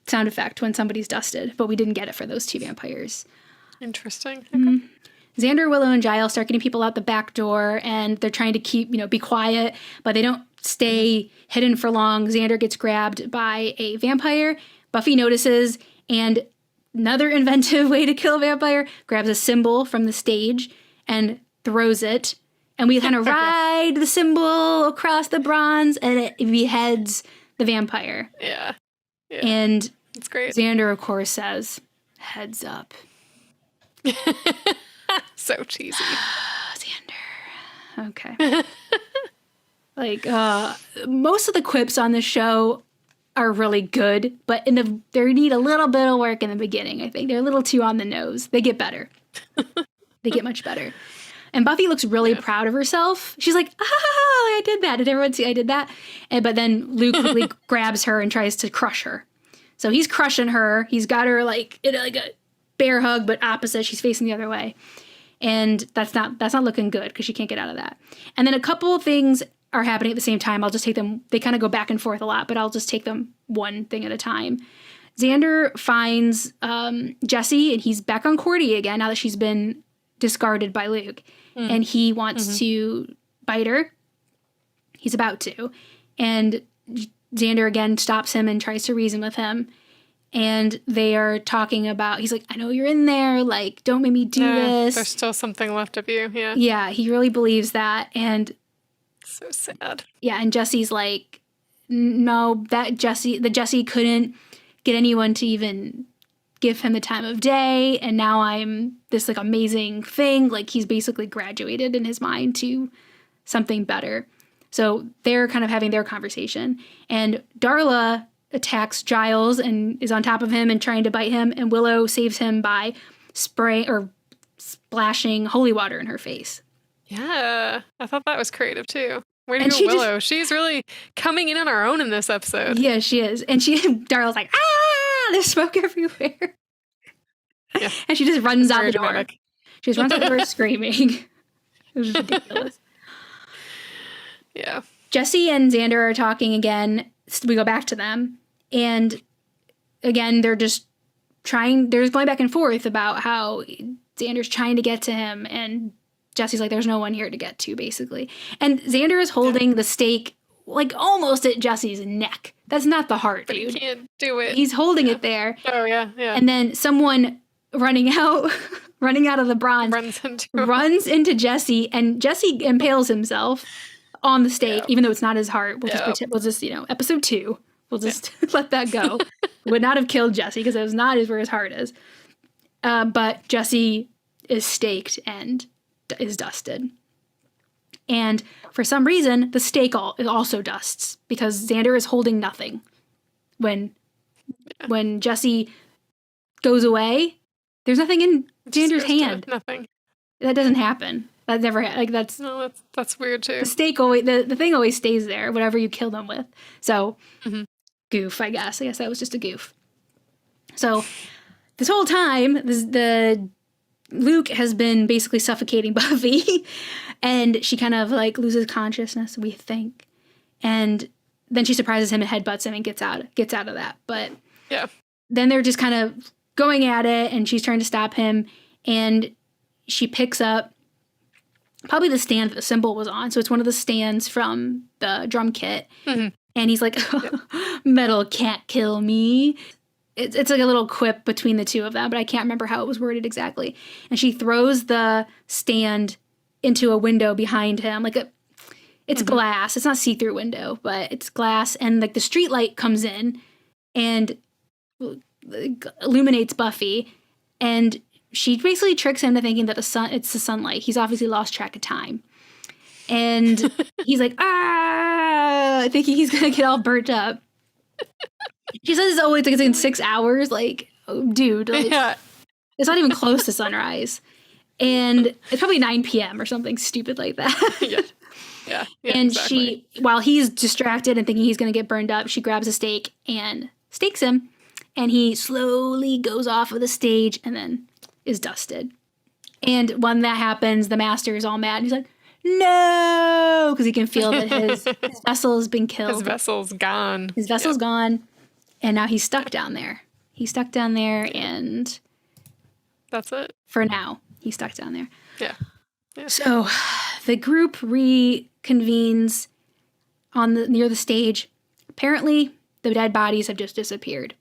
sound effect when somebody's dusted. But we didn't get it for those two vampires. Interesting. Xander, Willow, and Giles start getting people out the back door, and they're trying to keep, be quiet, but they don't stay hidden for long. Xander gets grabbed by a vampire. Buffy notices, and another inventive way to kill a vampire, grabs a symbol from the stage and throws it. And we kind of ride the symbol across the bronze, and it beheads the vampire. Yeah. And it's great. Xander, of course, says, "Heads up." So cheesy. Xander. Okay. Like, most of the quips on the show are really good, but they need a little bit of work in the beginning, I think. They're a little too on the nose. They get better. They get much better. And Buffy looks really proud of herself. She's like, I did that. Did everyone see I did that? But then Luke quickly grabs her and tries to crush her. So he's crushing her. He's got her like in like a bear hug, but opposite. She's facing the other way. And that's not looking good because she can't get out of that. And then a couple of things are happening at the same time. I'll just take them. They kind of go back and forth a lot, but I'll just take them one thing at a time. Xander finds Jesse, and he's back on Cordy again now that she's been discarded by Luke. And he wants to bite her. He's about to. And Xander again stops him and tries to reason with him. And they are talking about, he's like, I know you're in there. Like, don't make me do this. There's still something left of you. Yeah. Yeah, he really believes that. And so sad. Yeah, and Jesse's like, no, that Jesse couldn't get anyone to even give him the time of day. And now I'm this like amazing thing. Like he's basically graduated in his mind to something better. So they're kind of having their conversation. And Darla attacks Giles and is on top of him and trying to bite him. And Willow saves him by splashing holy water in her face. Yeah, I thought that was creative too. Where do you go, Willow? She's really coming in on her own in this episode. Yeah, she is. And Darla's like, there's smoke everywhere. Yeah. And she just runs out the door. Dramatic. She just runs out the door screaming. It was ridiculous. Yeah. Jesse and Xander are talking again. We go back to them. And again, they're just going back and forth about how Xander's trying to get to him. And Jesse's like, there's no one here to get to, basically. And Xander is holding the stake like almost at Jesse's neck. That's not the heart, but dude. He can't do it. He's holding it there. Oh, yeah, yeah. And then someone running out of the bronze runs into Jesse, and Jesse impales himself on the stake, even though it's not his heart. We'll just episode 2. We'll just let that go. Would not have killed Jesse because it was not where his heart is. But Jesse is staked and is dusted. And for some reason, the stake also dusts because Xander is holding nothing. When Jesse goes away, there's nothing in Xander's hand. Nothing. That doesn't happen. That never that's weird too. The stake always the thing always stays there, whatever you kill them with. So goof, I guess. I guess that was just a goof. So this whole time, the Luke has been basically suffocating Buffy, and she kind of like loses consciousness, we think, and then she surprises him and headbutts him and gets out of that. But then they're just kind of going at it, and she's trying to stop him, and she picks up probably the stand that the symbol was on. So it's one of the stands from the drum kit, and he's like, "Metal can't kill me." It's like a little quip between the two of them, but I can't remember how it was worded exactly. And she throws the stand into a window behind him, it's glass. It's not see-through window, but it's glass, and like the street light comes in and illuminates Buffy, and she basically tricks him to thinking that it's the sunlight. He's obviously lost track of time, and he's like, thinking he's gonna get all burnt up. She says it's in 6 hours. Like, oh, dude, it's not even close to sunrise. And it's probably 9 p.m. or something stupid like that. Yeah, and exactly. while he's distracted and thinking he's going to get burned up, she grabs a stake and stakes him. And he slowly goes off of the stage and then is dusted. And when that happens, the master is all mad. And he's like, no, because he can feel that his vessel has been killed. His vessel's gone. His vessel's gone. And now he's stuck down there. And that's it. For now, he's stuck down there. Yeah. So the group reconvenes near the stage. Apparently, the dead bodies have just disappeared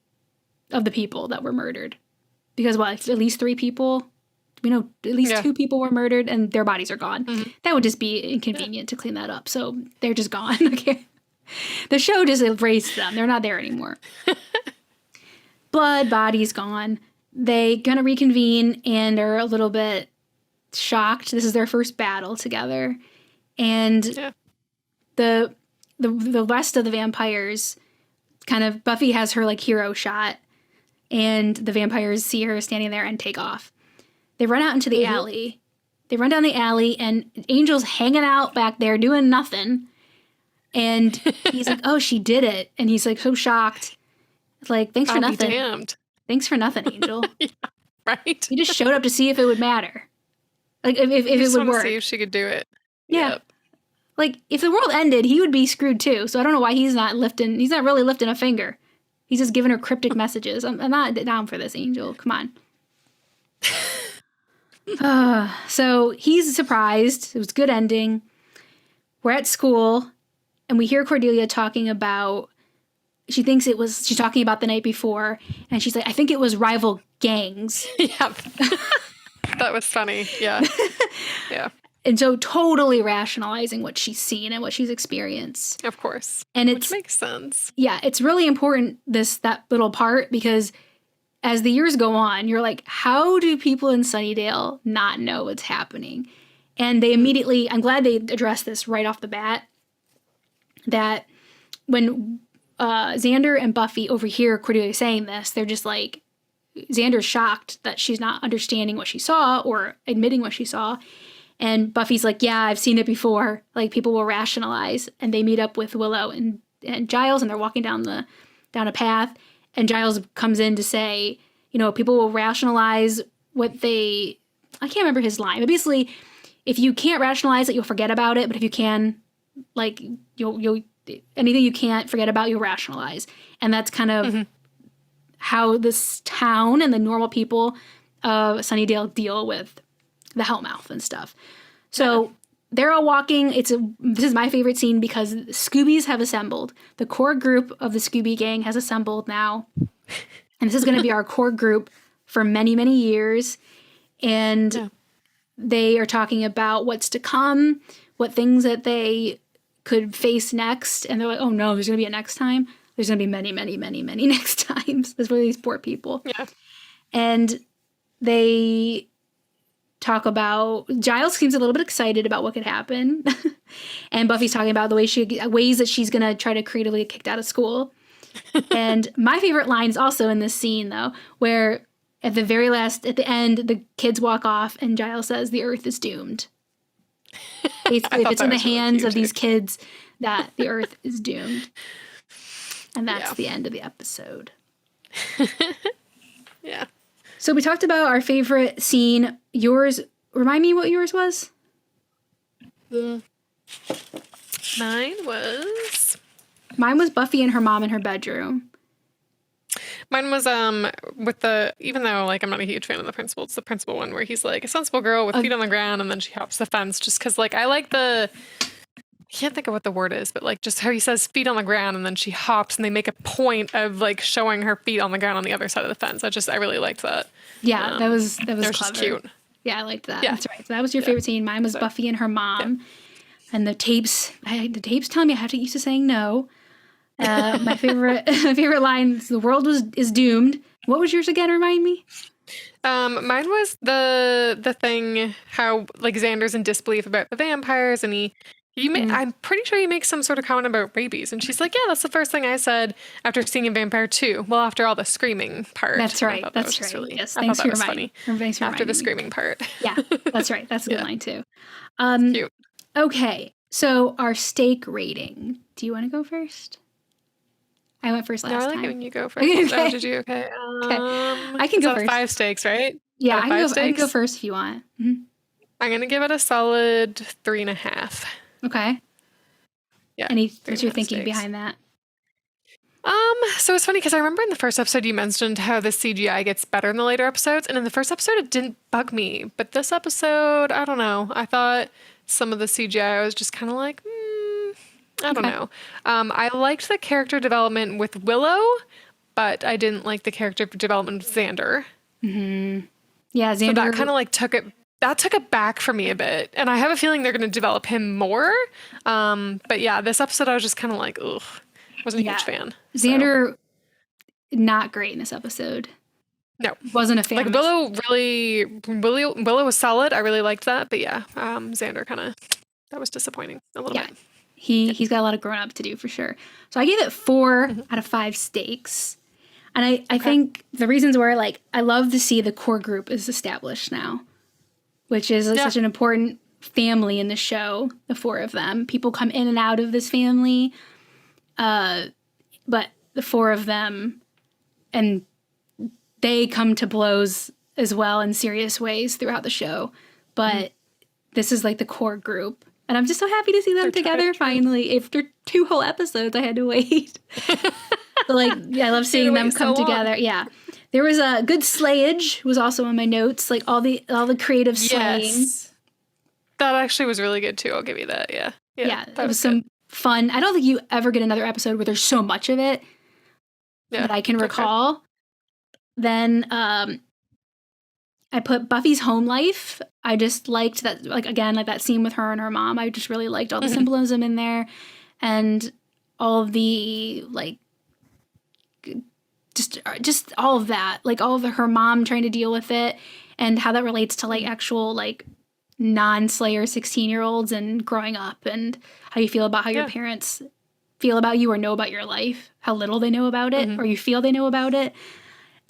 of the people that were murdered. Because at least 3 people? We know at least 2 people were murdered and their bodies are gone. That would just be inconvenient to clean that up. So they're just gone. Okay. The show just erased them. They're not there anymore. Blood, bodies gone. They gonna reconvene and are a little bit shocked. This is their first battle together. And the rest of the vampires kind of, Buffy has her like hero shot, and the vampires see her standing there and take off. They run out into the alley, They run down the alley, and Angel's hanging out back there doing nothing. And he's like, oh, she did it. And he's like so shocked. It's like, thanks for I'll be nothing. damned. Thanks for nothing, Angel. Yeah, right? You just showed up to see if it would matter. Like, if it would work. See if she could do it. Yeah. Yep. Like, if the world ended, he would be screwed too. So I don't know why he's not really lifting a finger. He's just giving her cryptic messages. I'm not down for this, Angel. Come on. So he's surprised. It was a good ending. We're at school, and we hear Cordelia talking about, she's talking about the night before, and she's like, I think it was rival gangs. Yep. That was funny. Yeah. Yeah. And so totally rationalizing what she's seen and what she's experienced. Of course. And which makes sense. Yeah, it's really important, that little part, because as the years go on, you're like, how do people in Sunnydale not know what's happening? And they immediately, I'm glad they addressed this right off the bat, that when Xander and Buffy overhear Cordelia saying this, they're just like, Xander's shocked that she's not understanding what she saw or admitting what she saw. And Buffy's like, yeah, I've seen it before. Like, people will rationalize. And they meet up with Willow and Giles, and they're walking down a path. And Giles comes in to say, people will rationalize what I can't remember his line. But basically, if you can't rationalize it, you'll forget about it. But if you can, like, you'll anything you can't forget about, you'll rationalize. And that's kind of how this town and the normal people of Sunnydale deal with the Hellmouth and stuff. So they're all walking. This is my favorite scene because Scoobies have assembled. The core group of the Scooby gang has assembled now. And this is going to be our core group for many, many years. And they are talking about what's to come, what things that they could face next. And they're like, oh no, there's going to be a next time. There's going to be many, many, many, many next times. That's for these poor people. Yeah. And they talk about, Giles seems a little bit excited about what could happen. And Buffy's talking about the ways that she's going to try to creatively get kicked out of school. And my favorite line is also in this scene, though, where at the end, the kids walk off and Giles says, the earth is doomed. Basically, if it's in the hands of these kids, that the earth is doomed. And that's the end of the episode. Yeah. So we talked about our favorite scene. Yours, remind me what yours was? Mine was Buffy and her mom in her bedroom. Mine was even though like I'm not a huge fan of the principal, it's the principal one where he's like a sensible girl with feet on the ground and then she hops the fence, just because like I like I can't think of what the word is, but like just how he says feet on the ground and then she hops and they make a point of like showing her feet on the ground on the other side of the fence. I really liked that. Yeah, that was clever. Just cute. Yeah, I liked that. Yeah. That's right. So that was your favorite scene. Mine was Buffy and her mom. Yeah. And the tapes telling me I have to get used to saying no. My favorite line is, the world is doomed. What was yours again? Remind me. Mine was the thing how like Xander's in disbelief about the vampires, and I'm pretty sure he makes some sort of comment about rabies, and she's like, yeah, that's the first thing I said after seeing a vampire too. Well, after all the screaming part. That's right. That's right. Really, yes. Thanks for reminding. Thanks for after the screaming part. Yeah, that's right. That's a good line too. Cute. Okay, so our steak rating. Do you want to go first? I went first last time. No, I like having you go first. Okay. Oh, did you? Okay. Okay. I can go first. 5 steaks, right? Yeah, I can go first if you want. Mm-hmm. I'm going to give it a solid 3.5. Okay. Yeah. What's your thinking behind that? So it's funny because I remember in the first episode you mentioned how the CGI gets better in the later episodes, and in the first episode it didn't bug me, but this episode, I don't know. I thought some of the CGI was just kind of like, I don't know. I liked the character development with Willow, but I didn't like the character development with Xander. Mm-hmm. Yeah, Xander. So that kind of like took it back for me a bit, and I have a feeling they're going to develop him more. But yeah, this episode I was just kind of like, ugh, wasn't a huge fan. Xander, not great in this episode. No, wasn't a fan. Like Willow was solid. I really liked that, but yeah, Xander that was disappointing a little bit. He's got a lot of growing up to do for sure. So I gave it 4 out of 5 steaks. And I think the reasons were like, I love to see the core group is established now which is such an important family in the show, the four of them. People come in and out of this family, but the four of them, and they come to blows as well in serious ways throughout the show. But this is like the core group. And I'm just so happy to see them together finally. After 2 whole episodes, I had to wait. So, like, yeah, I love seeing them come together. Yeah. There was a good slayage was also in my notes, like all the creative slaying. Yes. That actually was really good too. I'll give you that. Yeah. Yeah, it was some fun. I don't think you ever get another episode where there's so much of it that I can recall. Then I put Buffy's home life. I just liked that, like, again, like that scene with her and her mom. I just really liked all the symbolism in there, and all of the, like, just all of that, like all of her mom trying to deal with it, and how that relates to like actual like non-Slayer 16-year-olds and growing up, and how you feel about how your parents feel about you or know about your life, how little they know about it or you feel they know about it,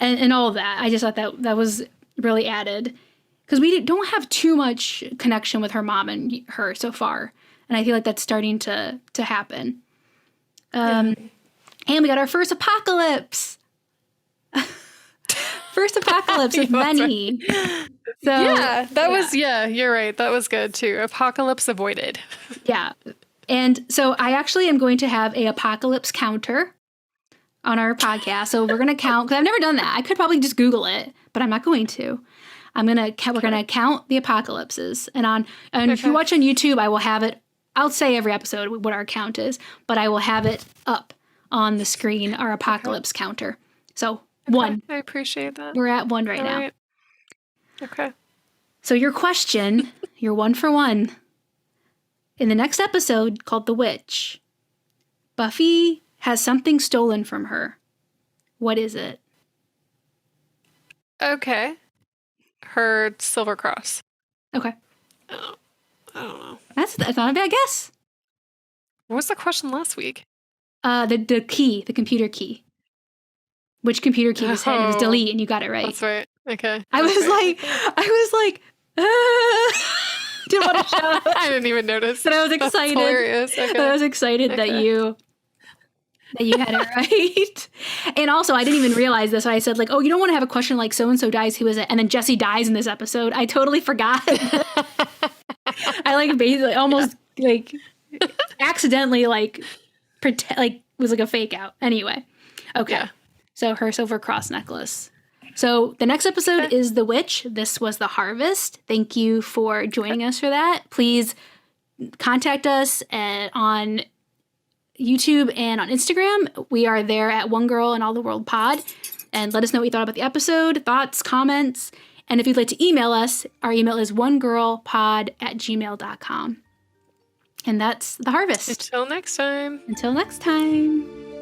and all of that. I just thought that was really added, because we don't have too much connection with her mom and her so far, and I feel like that's starting to happen. And we got our first apocalypse. First apocalypse of many. Right. So yeah, that was, you're right. That was good too. Apocalypse avoided. Yeah. And so I actually am going to have a apocalypse counter on our podcast. So we're going to count, because I've never done that. I could probably just Google it, but I'm not going to. We're going to count the apocalypses. And if you watch on YouTube, I will have it. I'll say every episode what our count is, but I will have it up on the screen, our apocalypse counter. So 1. I appreciate that. We're at 1 right now. Right. Okay. So your question, you're 1 for 1. In the next episode called The Witch, Buffy has something stolen from her. What is it? Okay. Her silver cross. Okay. Oh, I don't know. That's not a bad guess. What was the question last week? The key, the computer key. Which computer key was hit? It was delete, and you got it right. That's right. Okay. I was like, didn't want to show. I didn't even notice. But I was excited. That's hilarious. Okay. But I was excited that you had it right. And also, I didn't even realize this. I said, like, oh, you don't want to have a question like so-and-so dies, who is it? And then Jesse dies in this episode. I totally forgot. I, like, basically almost, like, accidentally, like, was like a fake out. Anyway. Okay. Yeah. So her silver cross necklace. So the next episode is The Witch. This was The Harvest. Thank you for joining us for that. Please contact us on YouTube and on Instagram. We are there at One Girl and All the World Pod. And let us know what you thought about the episode, thoughts, comments. And if you'd like to email us, our email is onegirlpod@gmail.com. And that's The Harvest. Until next time. Until next time.